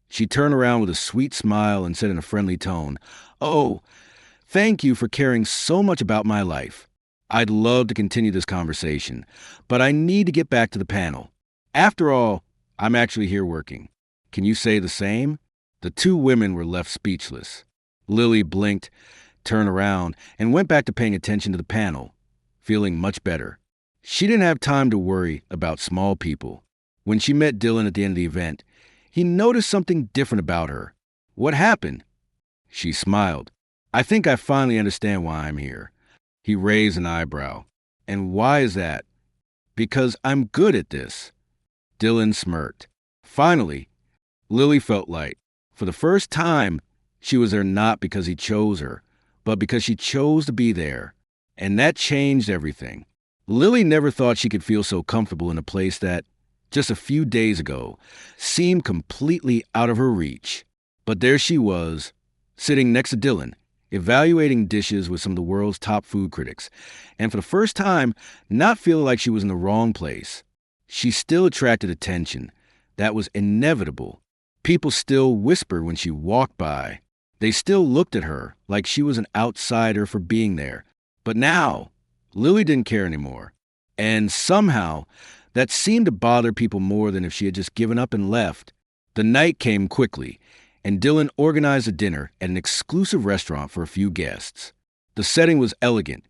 she turned around with a sweet smile and said in a friendly tone, "Oh, thank you for caring so much about my life. I'd love to continue this conversation, but I need to get back to the panel. After all, I'm actually here working. Can you say the same?" The 2 women were left speechless. Lily blinked, turned around, and went back to paying attention to the panel, feeling much better. She didn't have time to worry about small people. When she met Dylan at the end of the event, he noticed something different about her. What happened? She smiled. I think I finally understand why I'm here. He raised an eyebrow. And why is that? Because I'm good at this. Dylan smirked. Finally, Lily felt light. For the first time, she was there not because he chose her, but because she chose to be there. And that changed everything. Lily never thought she could feel so comfortable in a place that just a few days ago, seemed completely out of her reach. But there she was, sitting next to Dylan, evaluating dishes with some of the world's top food critics, and for the first time, not feeling like she was in the wrong place. She still attracted attention. That was inevitable. People still whispered when she walked by. They still looked at her like she was an outsider for being there. But now, Lily didn't care anymore. And somehow, that seemed to bother people more than if she had just given up and left. The night came quickly, and Dylan organized a dinner at an exclusive restaurant for a few guests. The setting was elegant,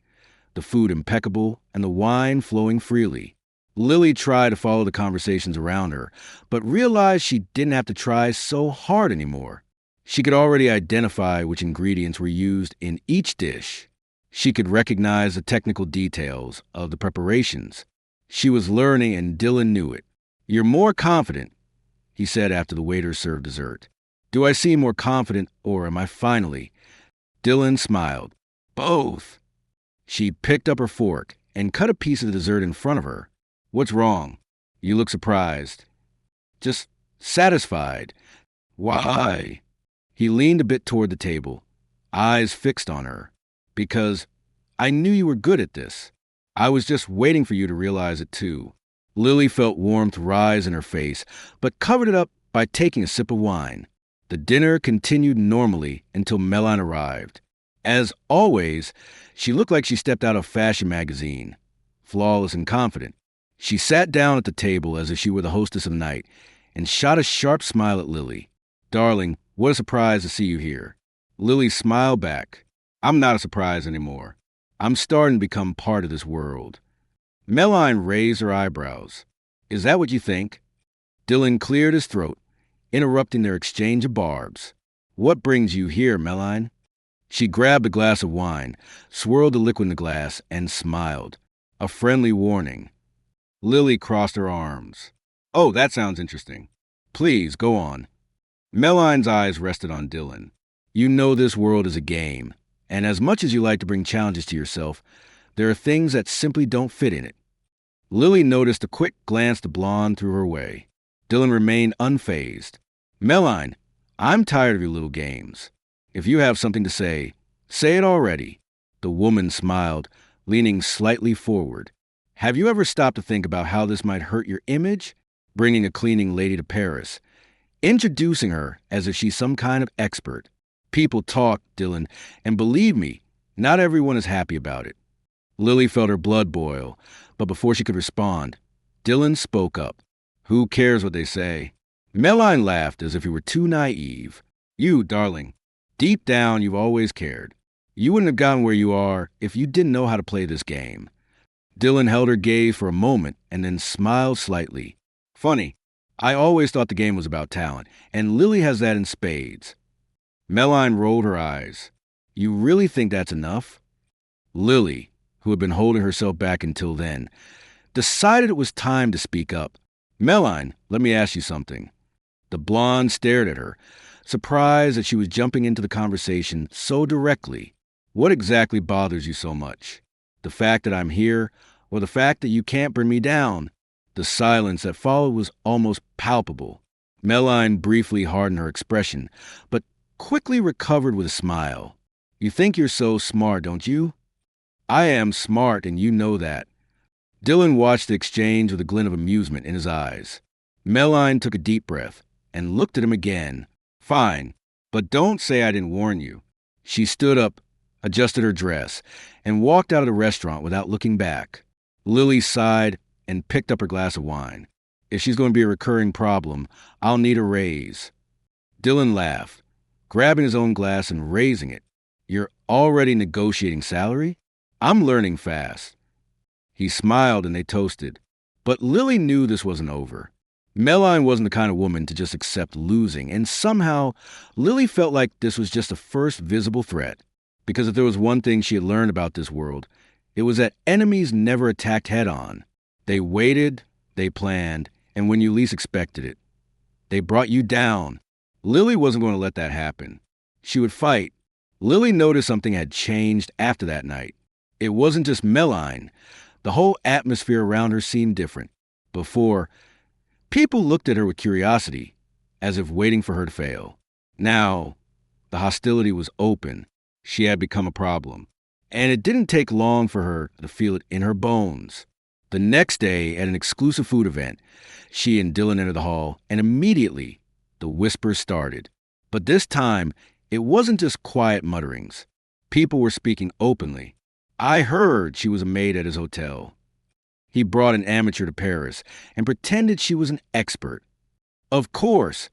the food impeccable, and the wine flowing freely. Lily tried to follow the conversations around her, but realized she didn't have to try so hard anymore. She could already identify which ingredients were used in each dish. She could recognize the technical details of the preparations. She was learning, and Dylan knew it. "You're more confident," he said after the waiter served dessert. "Do I seem more confident, or am I finally?" Dylan smiled. "Both." She picked up her fork and cut a piece of the dessert in front of her. "What's wrong? You look surprised." "Just satisfied." "Why?" He leaned a bit toward the table, eyes fixed on her. "Because I knew you were good at this. I was just waiting for you to realize it too." Lily felt warmth rise in her face, but covered it up by taking a sip of wine. The dinner continued normally until Melanie arrived. As always, she looked like she stepped out of a fashion magazine, flawless and confident. She sat down at the table as if she were the hostess of the night and shot a sharp smile at Lily. "Darling, what a surprise to see you here." Lily smiled back. "I'm not a surprise anymore. I'm starting to become part of this world." Melanie raised her eyebrows. "Is that what you think?" Dylan cleared his throat, interrupting their exchange of barbs. "What brings you here, Melanie?" She grabbed a glass of wine, swirled the liquid in the glass, and smiled. A friendly warning. Lily crossed her arms. "Oh, that sounds interesting. Please, go on." Melanie's eyes rested on Dylan. "You know this world is a game, and as much as you like to bring challenges to yourself, there are things that simply don't fit in it." Lily noticed a quick glance the blonde threw her way. Dylan remained unfazed. "Melanie, I'm tired of your little games. If you have something to say, say it already." The woman smiled, leaning slightly forward. "Have you ever stopped to think about how this might hurt your image? Bringing a cleaning lady to Paris, introducing her as if she's some kind of expert. People talk, Dylan, and believe me, not everyone is happy about it." Lily felt her blood boil, but before she could respond, Dylan spoke up. "Who cares what they say?" Melanie laughed as if he were too naive. "You, darling, deep down you've always cared. You wouldn't have gotten where you are if you didn't know how to play this game." Dylan held her gaze for a moment and then smiled slightly. "Funny, I always thought the game was about talent, and Lily has that in spades." Melanie rolled her eyes. "You really think that's enough?" Lily, who had been holding herself back until then, decided it was time to speak up. "Melanie, let me ask you something." The blonde stared at her, surprised that she was jumping into the conversation so directly. "What exactly bothers you so much? The fact that I'm here, or the fact that you can't bring me down?" The silence that followed was almost palpable. Melanie briefly hardened her expression, but quickly recovered with a smile. "You think you're so smart, don't you?" "I am smart, and you know that." Dylan watched the exchange with a glint of amusement in his eyes. Melanie took a deep breath and looked at him again. "Fine, but don't say I didn't warn you." She stood up, adjusted her dress, and walked out of the restaurant without looking back. Lily sighed and picked up her glass of wine. "If she's going to be a recurring problem, I'll need a raise." Dylan laughed, grabbing his own glass and raising it. "You're already negotiating salary? I'm learning fast." He smiled and they toasted. But Lily knew this wasn't over. Melanie wasn't the kind of woman to just accept losing, and somehow Lily felt like this was just the first visible threat. Because if there was one thing she had learned about this world, it was that enemies never attacked head-on. They waited, they planned, and when you least expected it, they brought you down. Lily wasn't going to let that happen. She would fight. Lily noticed something had changed after that night. It wasn't just Melanie. The whole atmosphere around her seemed different. Before, People looked at her with curiosity, as if waiting for her to fail. Now, the hostility was open. She had become a problem. And it didn't take long for her to feel it in her bones. The next day, at an exclusive food event, she and Dylan entered the hall, and immediately the whispers started. But this time, it wasn't just quiet mutterings. People were speaking openly. I heard she was a maid at his hotel. He brought an amateur to Paris and pretended she was an expert. Of course,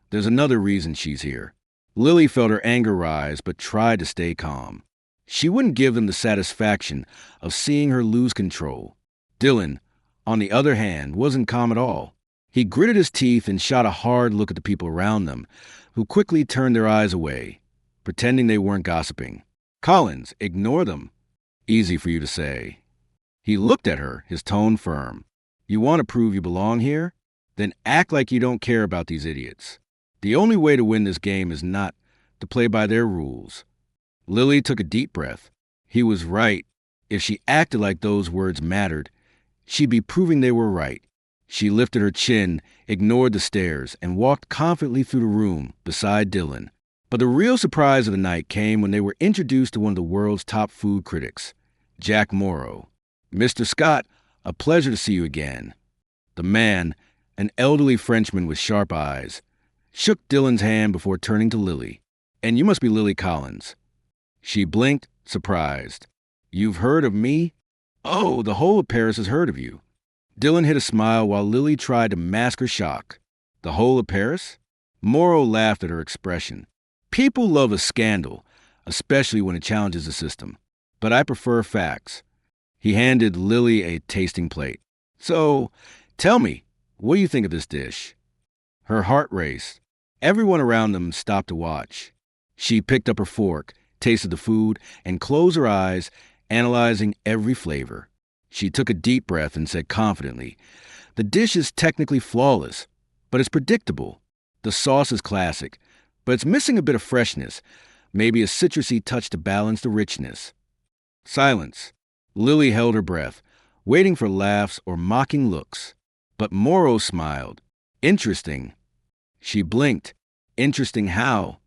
there's another reason she's here. Lily felt her anger rise but tried to stay calm. She wouldn't give them the satisfaction of seeing her lose control. Dylan, on the other hand, wasn't calm at all. He gritted his teeth and shot a hard look at the people around them, who quickly turned their eyes away, pretending they weren't gossiping. Collins, ignore them. Easy for you to say. He looked at her, his tone firm. You want to prove you belong here? Then act like you don't care about these idiots. The only way to win this game is not to play by their rules. Lily took a deep breath. He was right. If she acted like those words mattered, she'd be proving they were right. She lifted her chin, ignored the stares, and walked confidently through the room beside Dylan. But the real surprise of the night came when they were introduced to one of the world's top food critics, Jack Morrow. Mr. Scott, a pleasure to see you again. The man, an elderly Frenchman with sharp eyes, shook Dylan's hand before turning to Lily. And you must be Lily Collins. She blinked, surprised. You've heard of me? Oh, the whole of Paris has heard of you. Dylan hid a smile while Lily tried to mask her shock. The whole of Paris? Morrow laughed at her expression. People love a scandal, especially when it challenges the system. But I prefer facts. He handed Lily a tasting plate. So, tell me, what do you think of this dish? Her heart raced. Everyone around them stopped to watch. She picked up her fork, tasted the food, and closed her eyes, analyzing every flavor. She took a deep breath and said confidently, the dish is technically flawless, but it's predictable. The sauce is classic, but it's missing a bit of freshness, maybe a citrusy touch to balance the richness. Silence. Lily held her breath, waiting for laughs or mocking looks. But Morrow smiled. Interesting. She blinked. Interesting how?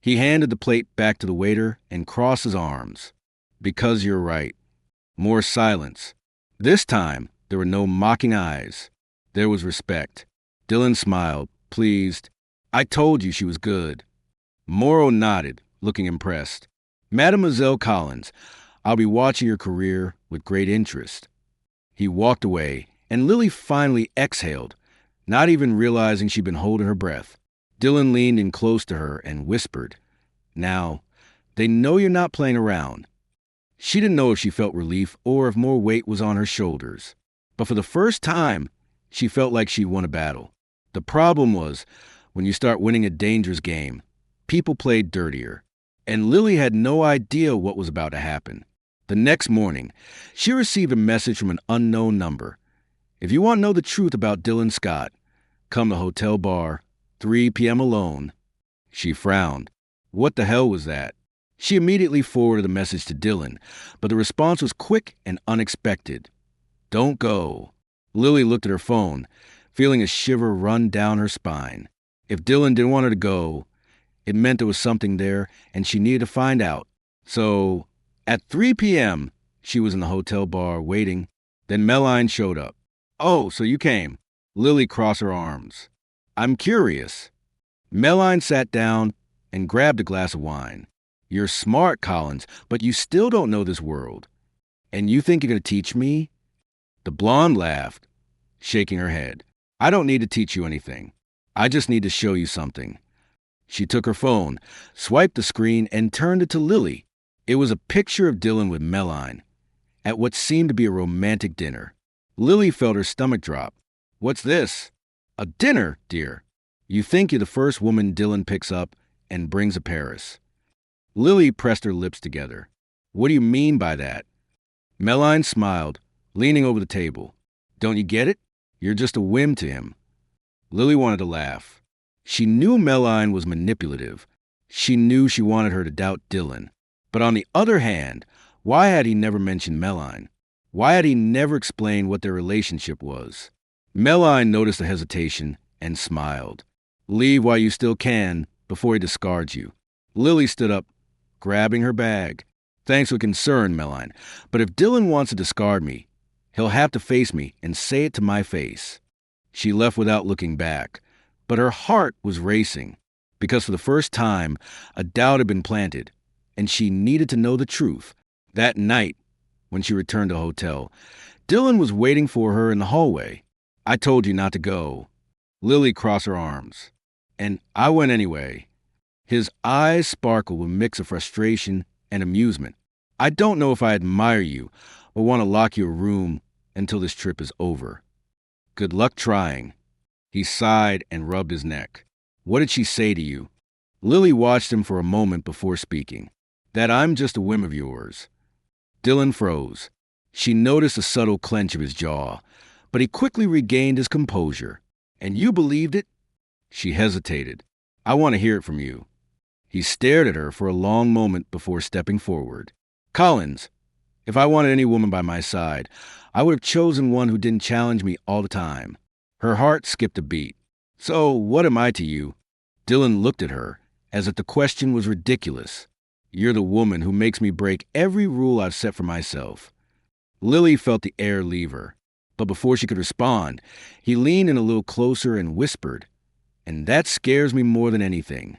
He handed the plate back to the waiter and crossed his arms. Because you're right. More silence. This time, there were no mocking eyes. There was respect. Dylan smiled, pleased. I told you she was good. Morrow nodded, looking impressed. Mademoiselle Collins, I'll be watching your career with great interest. He walked away, and Lily finally exhaled, not even realizing she'd been holding her breath. Dylan leaned in close to her and whispered, Now, they know you're not playing around. She didn't know if she felt relief or if more weight was on her shoulders. But for the first time, she felt like she won a battle. The problem was, when you start winning a dangerous game, people played dirtier. And Lily had no idea what was about to happen. The next morning, she received a message from an unknown number. If you want to know the truth about Dylan Scott, come to Hotel Bar, 3 p.m. alone. She frowned. What the hell was that? She immediately forwarded the message to Dylan, but the response was quick and unexpected. Don't go. Lily looked at her phone, feeling a shiver run down her spine. If Dylan didn't want her to go, it meant there was something there, and she needed to find out. So, at 3 p.m., she was in the hotel bar waiting. Then Melline showed up. Oh, so you came. Lily crossed her arms. I'm curious. Melline sat down and grabbed a glass of wine. You're smart, Collins, but you still don't know this world. And you think you're going to teach me? The blonde laughed, shaking her head. I don't need to teach you anything. I just need to show you something. She took her phone, swiped the screen, and turned it to Lily. It was a picture of Dylan with Melline at what seemed to be a romantic dinner. Lily felt her stomach drop. What's this? A dinner, dear. You think you're the first woman Dylan picks up and brings to Paris. Lily pressed her lips together. What do you mean by that? Melline smiled, leaning over the table. Don't you get it? You're just a whim to him. Lily wanted to laugh. She knew Melline was manipulative. She knew she wanted her to doubt Dylan. But on the other hand, why had he never mentioned Melline? Why had he never explained what their relationship was? Melline noticed the hesitation and smiled. Leave while you still can, before he discards you. Lily stood up, grabbing her bag. Thanks with concern, Melline, but if Dylan wants to discard me, he'll have to face me and say it to my face. She left without looking back, but her heart was racing, because for the first time, a doubt had been planted, and she needed to know the truth. That night, when she returned to the hotel, Dylan was waiting for her in the hallway. I told you not to go. Lily crossed her arms. And I went anyway. His eyes sparkled with a mix of frustration and amusement. I don't know if I admire you or want to lock you in a room until this trip is over. Good luck trying. He sighed and rubbed his neck. What did she say to you? Lily watched him for a moment before speaking. That I'm just a whim of yours. Dylan froze. She noticed a subtle clench of his jaw, but he quickly regained his composure. And you believed it? She hesitated. I want to hear it from you. He stared at her for a long moment before stepping forward. Collins, if I wanted any woman by my side, I would have chosen one who didn't challenge me all the time. Her heart skipped a beat. So, what am I to you? Dylan looked at her, as if the question was ridiculous. You're the woman who makes me break every rule I've set for myself. Lily felt the air leave her, but before she could respond, he leaned in a little closer and whispered, and that scares me more than anything.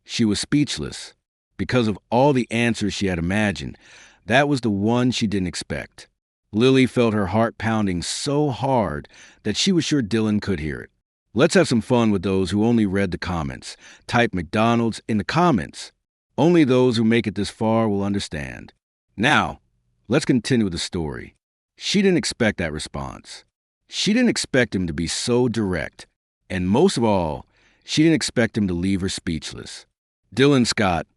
She was speechless. Because of all the answers she had imagined, that was the one she didn't expect. Lily felt her heart pounding so hard that she was sure Dylan could hear it. Let's have some fun with those who only read the comments. Type McDonald's in the comments. Only those who make it this far will understand. Now, let's continue with the story. She didn't expect that response. She didn't expect him to be so direct. And most of all, she didn't expect him to leave her speechless. Dylan Scott,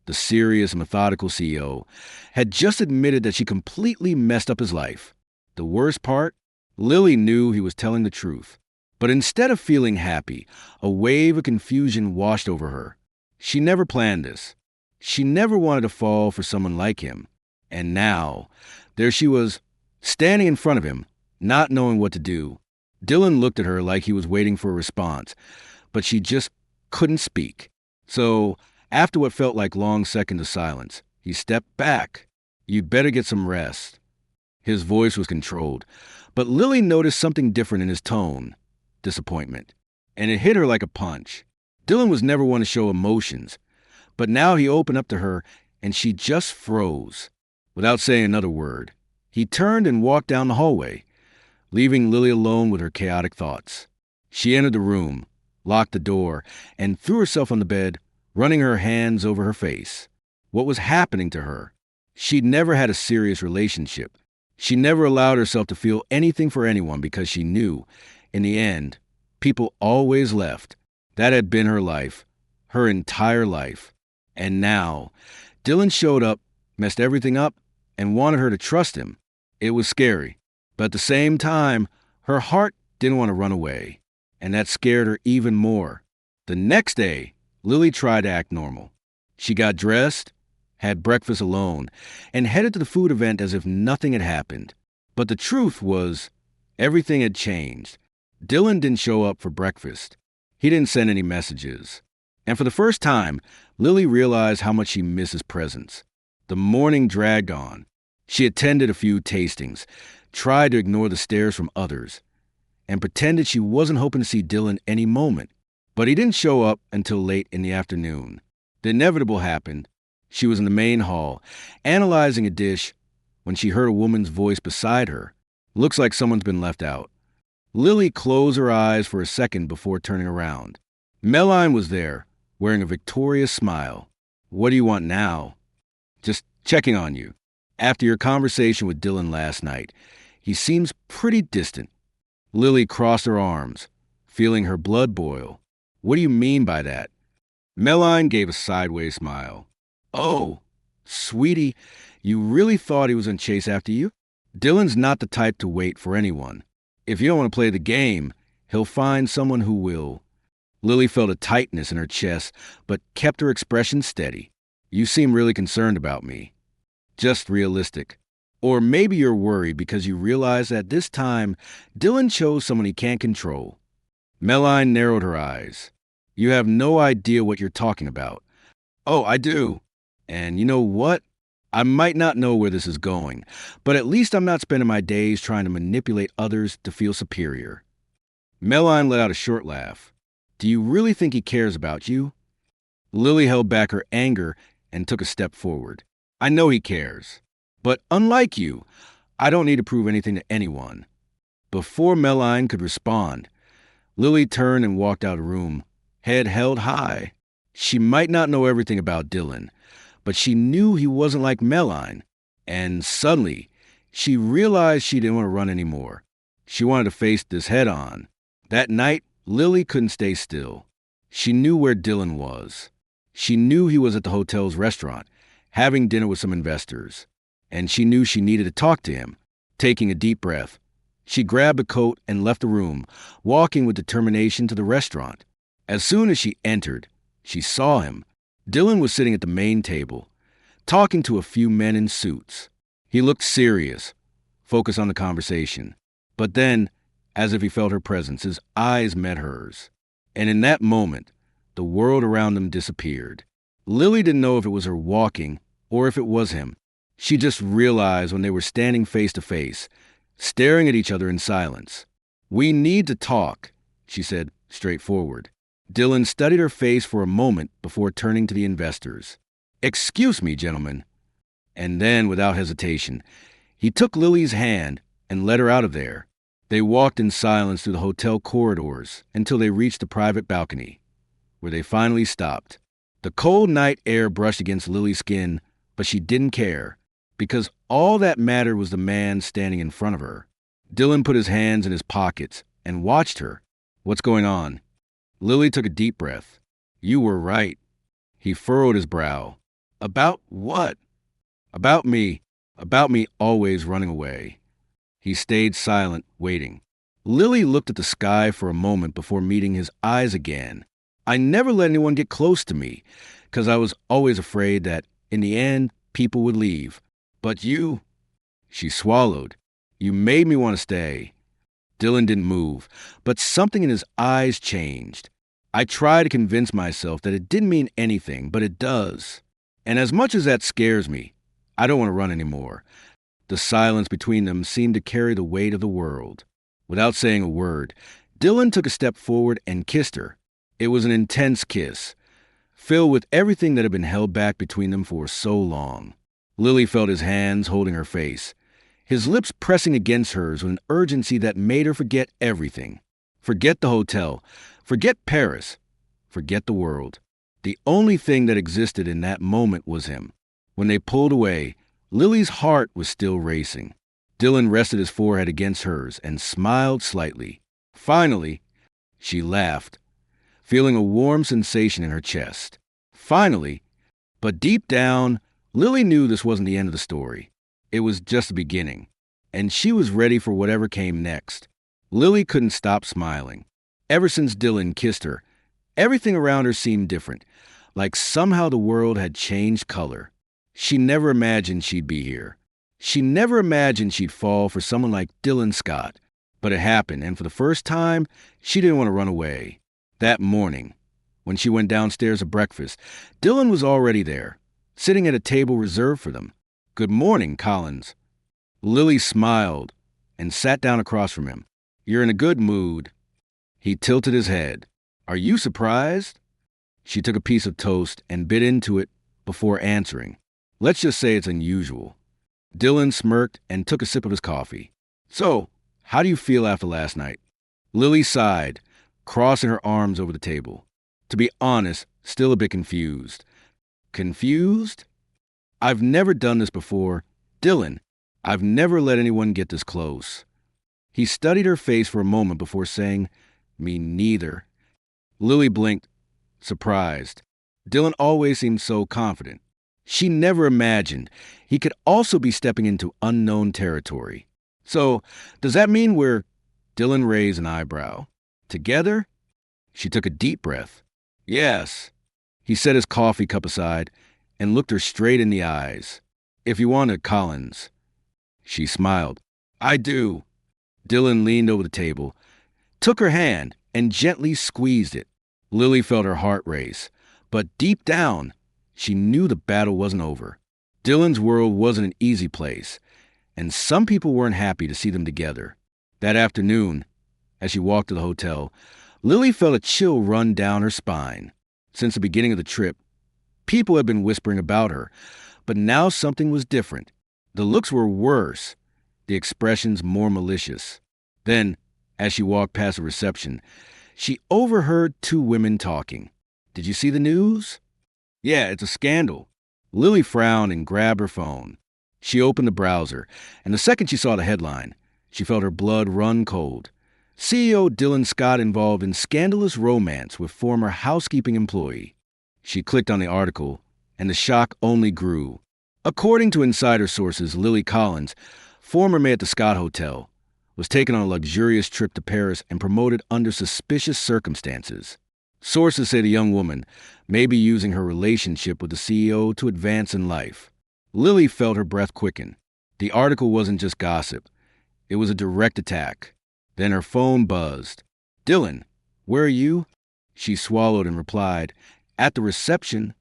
the serious, methodical CEO, had just admitted that she completely messed up his life. The worst part? Lily knew he was telling the truth. But instead of feeling happy, a wave of confusion washed over her. She never planned this. She never wanted to fall for someone like him. And now, there she was, standing in front of him, not knowing what to do. Dylan looked at her like he was waiting for a response, but she just couldn't speak. So, after what felt like long seconds of silence, he stepped back. You'd better get some rest. His voice was controlled, but Lily noticed something different in his tone. Disappointment. And it hit her like a punch. Dylan was never one to show emotions, but now he opened up to her and she just froze. Without saying another word, he turned and walked down the hallway, leaving Lily alone with her chaotic thoughts. She entered the room, locked the door, and threw herself on the bed, running her hands over her face. What was happening to her? She'd never had a serious relationship. She never allowed herself to feel anything for anyone because she knew, in the end, people always left. That had been her life, her entire life. And now, Dylan showed up, messed everything up, and wanted her to trust him. It was scary, but at the same time, her heart didn't want to run away, and that scared her even more. The next day, Lily tried to act normal. She got dressed, had breakfast alone, and headed to the food event as if nothing had happened. But the truth was, everything had changed. Dylan didn't show up for breakfast. He didn't send any messages. And for the first time, Lily realized how much she missed his presence. The morning dragged on. She attended a few tastings, tried to ignore the stares from others, and pretended she wasn't hoping to see Dylan any moment. But he didn't show up until late in the afternoon. The inevitable happened. She was in the main hall, analyzing a dish, when she heard a woman's voice beside her. Looks like someone's been left out. Lily closed her eyes for a second before turning around. Melline was there, wearing a victorious smile. What do you want now? Just checking on you. After your conversation with Dylan last night, he seems pretty distant. Lily crossed her arms, feeling her blood boil. What do you mean by that? Melline gave a sideways smile. Oh, sweetie, you really thought he was going to chase after you? Dylan's not the type to wait for anyone. If you don't want to play the game, he'll find someone who will. Lily felt a tightness in her chest, but kept her expression steady. You seem really concerned about me. Just realistic. Or maybe you're worried because you realize that this time Dylan chose someone he can't control. Melline narrowed her eyes. You have no idea what you're talking about. Oh, I do. And you know what? I might not know where this is going, but at least I'm not spending my days trying to manipulate others to feel superior. Melline let out a short laugh. Do you really think he cares about you? Lily held back her anger and took a step forward. I know he cares. But unlike you, I don't need to prove anything to anyone. Before Melline could respond, Lily turned and walked out of the room, head held high. She might not know everything about Dylan, but she knew he wasn't like Melline. And suddenly, she realized she didn't want to run anymore. She wanted to face this head on. That night, Lily couldn't stay still. She knew where Dylan was. She knew he was at the hotel's restaurant, having dinner with some investors. And she knew she needed to talk to him. Taking a deep breath, she grabbed a coat and left the room, walking with determination to the restaurant. As soon as she entered, she saw him. Dylan was sitting at the main table, talking to a few men in suits. He looked serious, focused on the conversation. But then, as if he felt her presence, his eyes met hers. And in that moment, the world around them disappeared. Lily didn't know if it was her walking or if it was him. She just realized when they were standing face to face, staring at each other in silence. We need to talk, she said, straightforward. Dylan studied her face for a moment before turning to the investors. Excuse me, gentlemen. And then, without hesitation, he took Lily's hand and led her out of there. They walked in silence through the hotel corridors until they reached the private balcony, where they finally stopped. The cold night air brushed against Lily's skin, but she didn't care, because all that mattered was the man standing in front of her. Dylan put his hands in his pockets and watched her. What's going on? Lily took a deep breath. You were right. He furrowed his brow. About what? About me. About me always running away. He stayed silent, waiting. Lily looked at the sky for a moment before meeting his eyes again. I never let anyone get close to me, because I was always afraid that, in the end, people would leave. But you... She swallowed. You made me want to stay. Dylan didn't move, but something in his eyes changed. I tried to convince myself that it didn't mean anything, but it does. And as much as that scares me, I don't want to run anymore. The silence between them seemed to carry the weight of the world. Without saying a word, Dylan took a step forward and kissed her. It was an intense kiss, filled with everything that had been held back between them for so long. Lily felt his hands holding her face, his lips pressing against hers with an urgency that made her forget everything. Forget the hotel, forget Paris, forget the world. The only thing that existed in that moment was him. When they pulled away, Lily's heart was still racing. Dylan rested his forehead against hers and smiled slightly. Finally, she laughed, feeling a warm sensation in her chest. Finally, but deep down, Lily knew this wasn't the end of the story. It was just the beginning, and she was ready for whatever came next. Lily couldn't stop smiling. Ever since Dylan kissed her, everything around her seemed different, like somehow the world had changed color. She never imagined she'd be here. She never imagined she'd fall for someone like Dylan Scott. But it happened, and for the first time, she didn't want to run away. That morning, when she went downstairs to breakfast, Dylan was already there, sitting at a table reserved for them. Good morning, Collins. Lily smiled and sat down across from him. You're in a good mood. He tilted his head. Are you surprised? She took a piece of toast and bit into it before answering. Let's just say it's unusual. Dylan smirked and took a sip of his coffee. So, how do you feel after last night? Lily sighed, crossing her arms over the table. To be honest, still a bit confused. Confused? I've never done this before. Dylan, I've never let anyone get this close. He studied her face for a moment before saying, Me neither. Lily blinked, surprised. Dylan always seemed so confident. She never imagined he could also be stepping into unknown territory. So, does that mean we're... Dylan raised an eyebrow. Together? She took a deep breath. Yes. He set his coffee cup aside and looked her straight in the eyes. If you wanted, Collins. She smiled. I do. Dylan leaned over the table, took her hand, and gently squeezed it. Lily felt her heart race, but deep down, she knew the battle wasn't over. Dylan's world wasn't an easy place, and some people weren't happy to see them together. That afternoon, as she walked to the hotel, Lily felt a chill run down her spine. Since the beginning of the trip, people had been whispering about her, but now something was different. The looks were worse, the expressions more malicious. Then, as she walked past the reception, she overheard two women talking. Did you see the news? Yeah, it's a scandal. Lily frowned and grabbed her phone. She opened the browser, and the second she saw the headline, she felt her blood run cold. CEO Dylan Scott involved in scandalous romance with former housekeeping employee. She clicked on the article, and the shock only grew. According to insider sources, Lily Collins, former maid at the Scott Hotel, was taken on a luxurious trip to Paris and promoted under suspicious circumstances. Sources say the young woman may be using her relationship with the CEO to advance in life. Lily felt her breath quicken. The article wasn't just gossip. It was a direct attack. Then her phone buzzed. Dylan, where are you? She swallowed and replied, at the reception.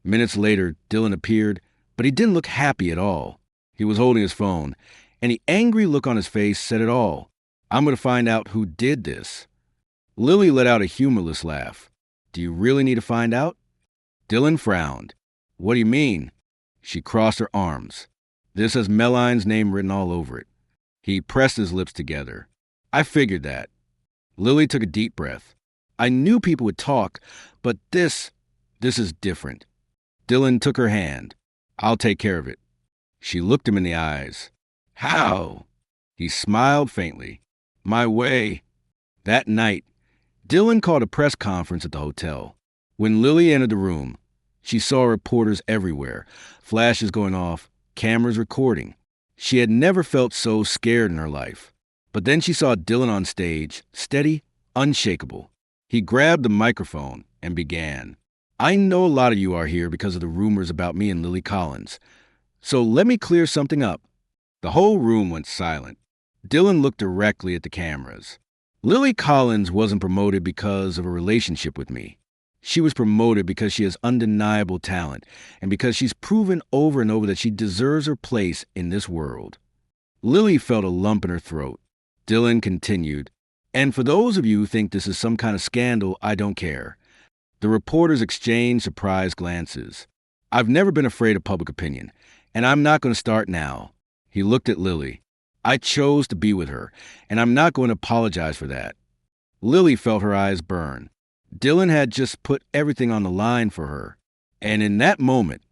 Minutes later, Dylan appeared, but he didn't look happy at all. He was holding his phone, and the angry look on his face said it all. I'm going to find out who did this. Lily let out a humorless laugh. Do you really need to find out? Dylan frowned. What do you mean? She crossed her arms. This has Meline's name written all over it. He pressed his lips together. I figured that. Lily took a deep breath. I knew people would talk, but this is different. Dylan took her hand. I'll take care of it. She looked him in the eyes. How? He smiled faintly. My way. That night, Dylan called a press conference at the hotel. When Lily entered the room, she saw reporters everywhere, flashes going off, cameras recording. She had never felt so scared in her life. But then she saw Dylan on stage, steady, unshakable. He grabbed the microphone and began. I know a lot of you are here because of the rumors about me and Lily Collins. So let me clear something up. The whole room went silent. Dylan looked directly at the cameras. Lily Collins wasn't promoted because of a relationship with me. She was promoted because she has undeniable talent and because she's proven over and over that she deserves her place in this world. Lily felt a lump in her throat. Dylan continued, and for those of you who think this is some kind of scandal, I don't care. The reporters exchanged surprised glances. I've never been afraid of public opinion, and I'm not going to start now. He looked at Lily. I chose to be with her, and I'm not going to apologize for that. Lily felt her eyes burn. Dylan had just put everything on the line for her, and in that moment,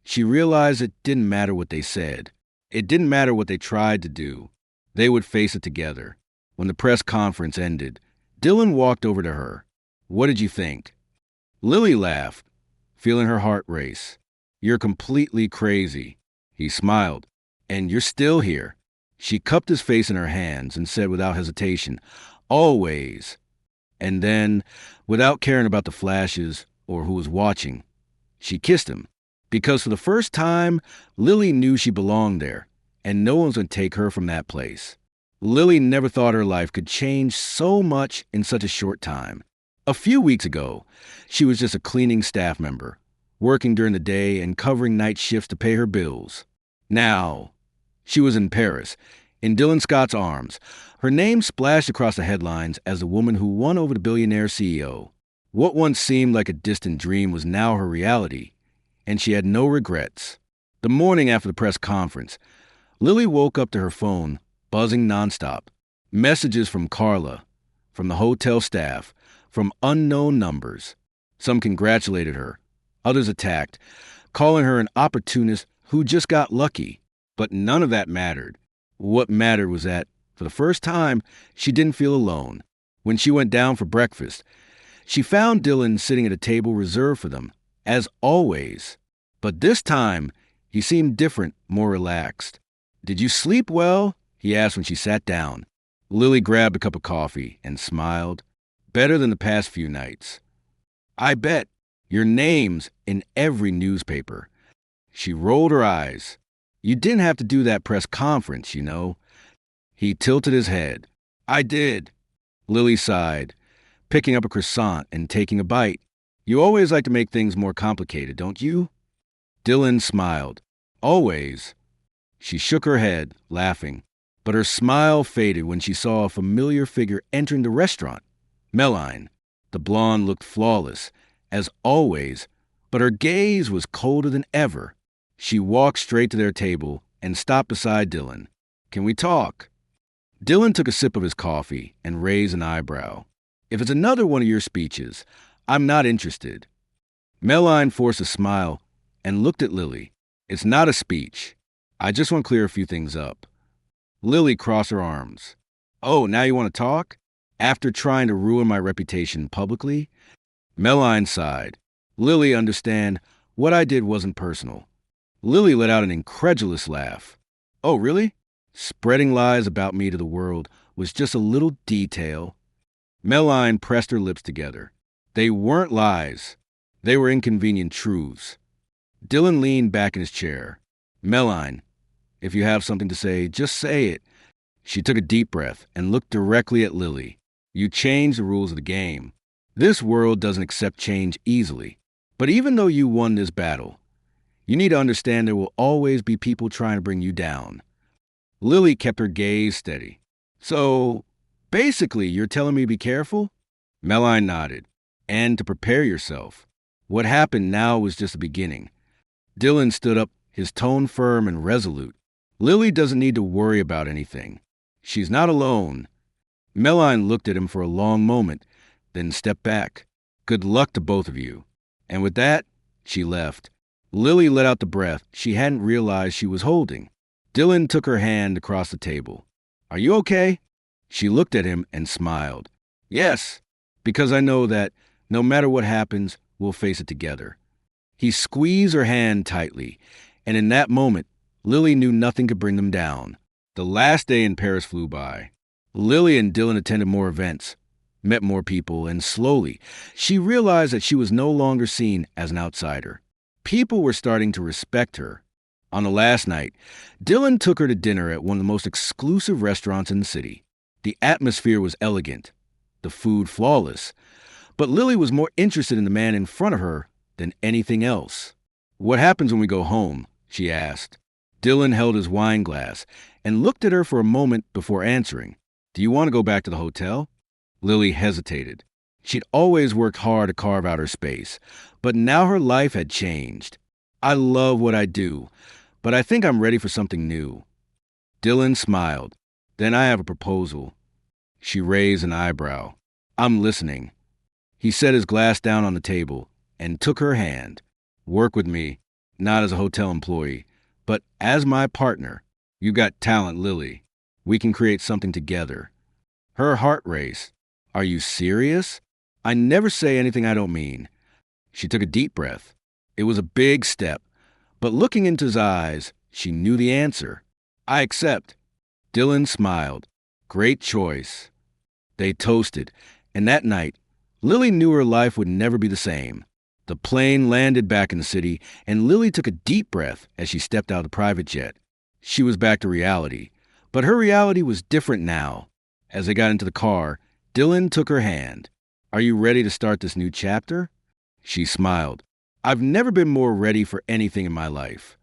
she realized it didn't matter what they said. It didn't matter what they tried to do. They would face it together. When the press conference ended, Dylan walked over to her. What did you think? Lily laughed, feeling her heart race. You're completely crazy. He smiled. And you're still here. She cupped his face in her hands and said without hesitation, always. And then, without caring about the flashes or who was watching, she kissed him. Because for the first time, Lily knew she belonged there, and no one's going to take her from that place. Lily never thought her life could change so much in such a short time. A few weeks ago, she was just a cleaning staff member, working during the day and covering night shifts to pay her bills. Now, she was in Paris, in Dylan Scott's arms. Her name splashed across the headlines as the woman who won over the billionaire CEO. What once seemed like a distant dream was now her reality, and she had no regrets. The morning after the press conference, Lily woke up to her phone, buzzing nonstop. Messages from Carla, from the hotel staff, from unknown numbers. Some congratulated her, others attacked, calling her an opportunist who just got lucky. But none of that mattered. What mattered was that, for the first time, she didn't feel alone. When she went down for breakfast, she found Dylan sitting at a table reserved for them, as always. But this time, he seemed different, more relaxed. Did you sleep well? He asked when she sat down. Lily grabbed a cup of coffee and smiled. Better than the past few nights. I bet. Your name's in every newspaper. She rolled her eyes. You didn't have to do that press conference, you know. He tilted his head. I did. Lily sighed, picking up a croissant and taking a bite. You always like to make things more complicated, don't you? Dylan smiled. Always. She shook her head, laughing, but her smile faded when she saw a familiar figure entering the restaurant. Melline. The blonde looked flawless, as always, but her gaze was colder than ever. She walked straight to their table and stopped beside Dylan. Can we talk? Dylan took a sip of his coffee and raised an eyebrow. If it's another one of your speeches, I'm not interested. Melline forced a smile and looked at Lily. It's not a speech. I just want to clear a few things up. Lily crossed her arms. Oh, now you want to talk? After trying to ruin my reputation publicly? Melline sighed. Lily, understand, what I did wasn't personal. Lily let out an incredulous laugh. Oh, really? Spreading lies about me to the world was just a little detail. Melline pressed her lips together. They weren't lies. They were inconvenient truths. Dylan leaned back in his chair. Melline, if you have something to say, just say it. She took a deep breath and looked directly at Lily. You changed the rules of the game. This world doesn't accept change easily. But even though you won this battle, you need to understand there will always be people trying to bring you down. Lily kept her gaze steady. So, basically, you're telling me to be careful? Melline nodded. And to prepare yourself. What happened now was just the beginning. Dylan stood up, his tone firm and resolute. Lily doesn't need to worry about anything. She's not alone. Melline looked at him for a long moment, then stepped back. Good luck to both of you. And with that, she left. Lily let out the breath she hadn't realized she was holding. Dylan took her hand across the table. Are you okay? She looked at him and smiled. Yes, because I know that no matter what happens, we'll face it together. He squeezed her hand tightly, and in that moment, Lily knew nothing could bring them down. The last day in Paris flew by. Lily and Dylan attended more events, met more people, and slowly, she realized that she was no longer seen as an outsider. People were starting to respect her. On the last night, Dylan took her to dinner at one of the most exclusive restaurants in the city. The atmosphere was elegant, the food flawless, but Lily was more interested in the man in front of her than anything else. What happens when we go home? She asked. Dylan held his wine glass and looked at her for a moment before answering. Do you want to go back to the hotel? Lily hesitated. She'd always worked hard to carve out her space, but now her life had changed. I love what I do, but I think I'm ready for something new. Dylan smiled. Then I have a proposal. She raised an eyebrow. I'm listening. He set his glass down on the table and took her hand. Work with me, not as a hotel employee, but as my partner. You got talent, Lily. We can create something together. Her heart raced. Are you serious? I never say anything I don't mean. She took a deep breath. It was a big step, but looking into his eyes, she knew the answer. I accept. Dylan smiled. Great choice. They toasted, and that night, Lily knew her life would never be the same. The plane landed back in the city, and Lily took a deep breath as she stepped out of the private jet. She was back to reality, but her reality was different now. As they got into the car, Dylan took her hand. Are you ready to start this new chapter? She smiled. I've never been more ready for anything in my life.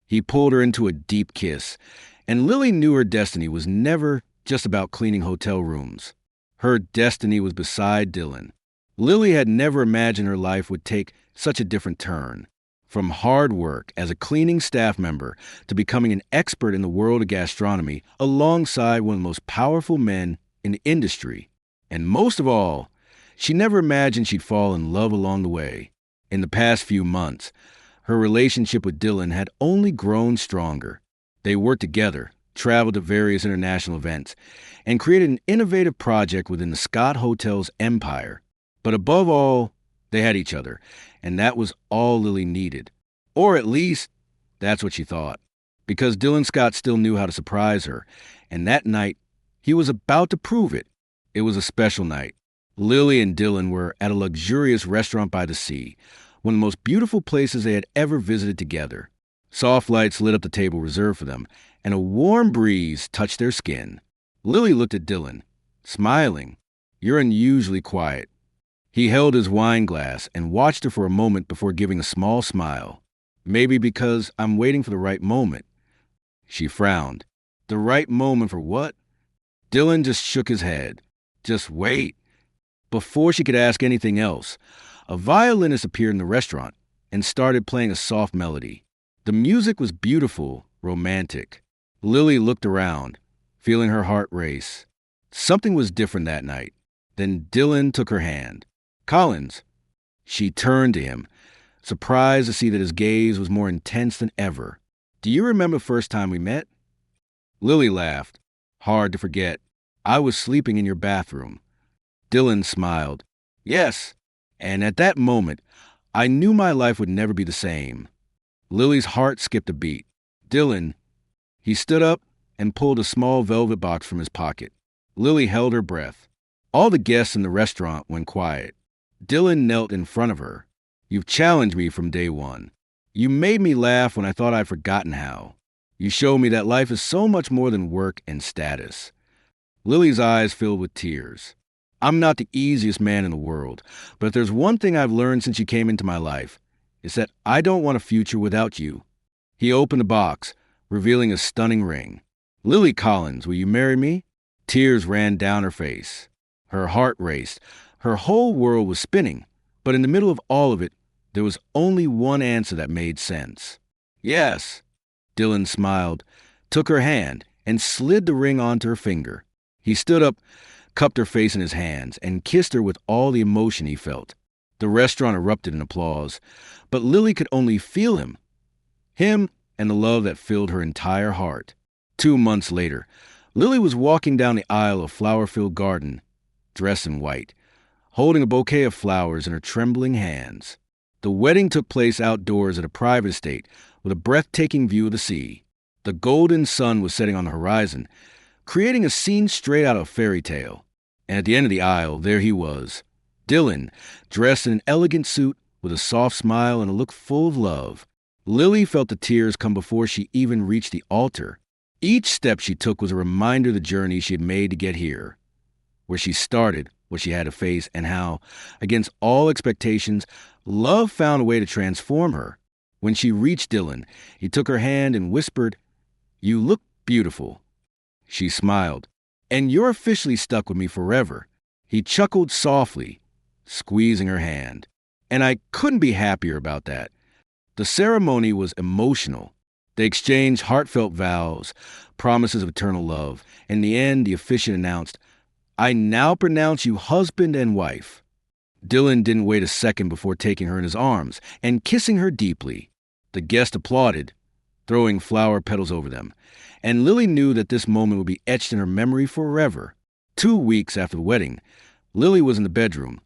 He pulled her into a deep kiss, and Lily knew her destiny was never just about cleaning hotel rooms. Her destiny was beside Dylan. Lily had never imagined her life would take such a different turn. From hard work as a cleaning staff member to becoming an expert in the world of gastronomy alongside one of the most powerful men in the industry. And most of all, she never imagined she'd fall in love along the way. In the past few months, her relationship with Dylan had only grown stronger. They worked together, traveled to various international events, and created an innovative project within the Scott Hotel's empire. But above all, they had each other, and that was all Lily needed. Or at least, that's what she thought. Because Dylan Scott still knew how to surprise her, and that night, he was about to prove it. It was a special night. Lily and Dylan were at a luxurious restaurant by the sea, one of the most beautiful places they had ever visited together. Soft lights lit up the table reserved for them, and a warm breeze touched their skin. Lily looked at Dylan, smiling. "You're unusually quiet." He held his wine glass and watched her for a moment before giving a small smile. "Maybe because I'm waiting for the right moment." She frowned. "The right moment for what?" Dylan just shook his head. "Just wait." Before she could ask anything else, a violinist appeared in the restaurant and started playing a soft melody. The music was beautiful, romantic. Lily looked around, feeling her heart race. Something was different that night. Then Dylan took her hand. "Collins." She turned to him, surprised to see that his gaze was more intense than ever. "Do you remember the first time we met?" Lily laughed. "Hard to forget. I was sleeping in your bathroom." Dylan smiled. "Yes." And at that moment, I knew my life would never be the same. Lily's heart skipped a beat. "Dylan." He stood up and pulled a small velvet box from his pocket. Lily held her breath. All the guests in the restaurant went quiet. Dylan knelt in front of her. "You've challenged me from day one. You made me laugh when I thought I'd forgotten how. You showed me that life is so much more than work and status." Lily's eyes filled with tears. "I'm not the easiest man in the world, but if there's one thing I've learned since you came into my life, it's that I don't want a future without you." He opened the box, revealing a stunning ring. "Lily Collins, will you marry me?" Tears ran down her face. Her heart raced. Her whole world was spinning, but in the middle of all of it, there was only one answer that made sense. "Yes." Dylan smiled, took her hand, and slid the ring onto her finger. He stood up, cupped her face in his hands, and kissed her with all the emotion he felt. The restaurant erupted in applause, but Lily could only feel him. Him and the love that filled her entire heart. 2 months later, Lily was walking down the aisle of a flower-filled garden, dressed in white, holding a bouquet of flowers in her trembling hands. The wedding took place outdoors at a private estate with a breathtaking view of the sea. The golden sun was setting on the horizon, creating a scene straight out of a fairy tale. And at the end of the aisle, there he was, Dylan, dressed in an elegant suit with a soft smile and a look full of love. Lily felt the tears come before she even reached the altar. Each step she took was a reminder of the journey she had made to get here, where she started, what she had to face, and how, against all expectations, love found a way to transform her. When she reached Dylan, he took her hand and whispered, "You look beautiful." She smiled. "And you're officially stuck with me forever." He chuckled softly, squeezing her hand. And I couldn't be happier about that. The ceremony was emotional. They exchanged heartfelt vows, promises of eternal love. In the end, the officiant announced, "I now pronounce you husband and wife." Dylan didn't wait a second before taking her in his arms and kissing her deeply. The guests applauded, throwing flower petals over them, and Lily knew that this moment would be etched in her memory forever. 2 weeks after the wedding, Lily was in the bedroom,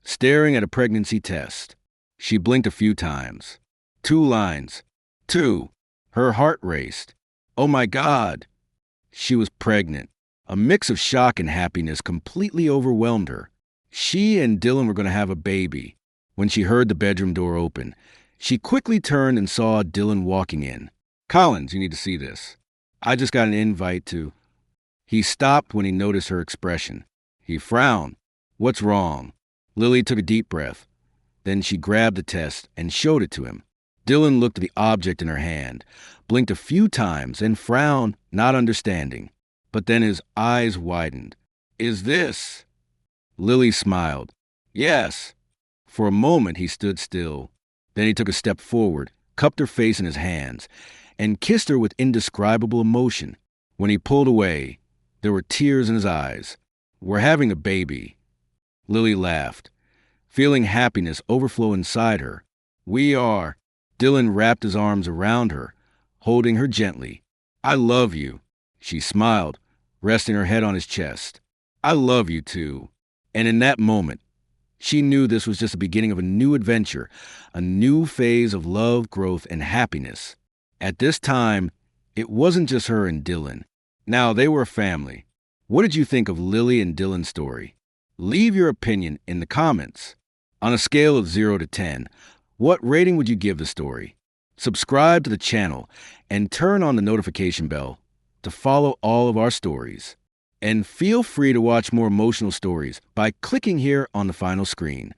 staring at a pregnancy test. She blinked a few times. 2 lines. 2. Her heart raced. Oh my God! She was pregnant. A mix of shock and happiness completely overwhelmed her. She and Dylan were going to have a baby. When she heard the bedroom door open, she quickly turned and saw Dylan walking in. "Collins, you need to see this. I just got an invite to..." He stopped when he noticed her expression. He frowned. "What's wrong?" Lily took a deep breath. Then she grabbed the test and showed it to him. Dylan looked at the object in her hand, blinked a few times, and frowned, not understanding. But then his eyes widened. "Is this..." Lily smiled. "Yes." For a moment he stood still. Then he took a step forward, cupped her face in his hands, and kissed her with indescribable emotion. When he pulled away, there were tears in his eyes. "We're having a baby." Lily laughed, feeling happiness overflow inside her. "We are." Dylan wrapped his arms around her, holding her gently. "I love you." She smiled, resting her head on his chest. "I love you too." And in that moment, she knew this was just the beginning of a new adventure, a new phase of love, growth, and happiness. At this time, it wasn't just her and Dylan. Now they were a family. What did you think of Lily and Dylan's story? Leave your opinion in the comments. On a scale of 0 to 10, what rating would you give the story? subscribe to the channel, and turn on the notification bell to follow all of our stories. And feel free to watch more emotional stories by clicking here on the final screen.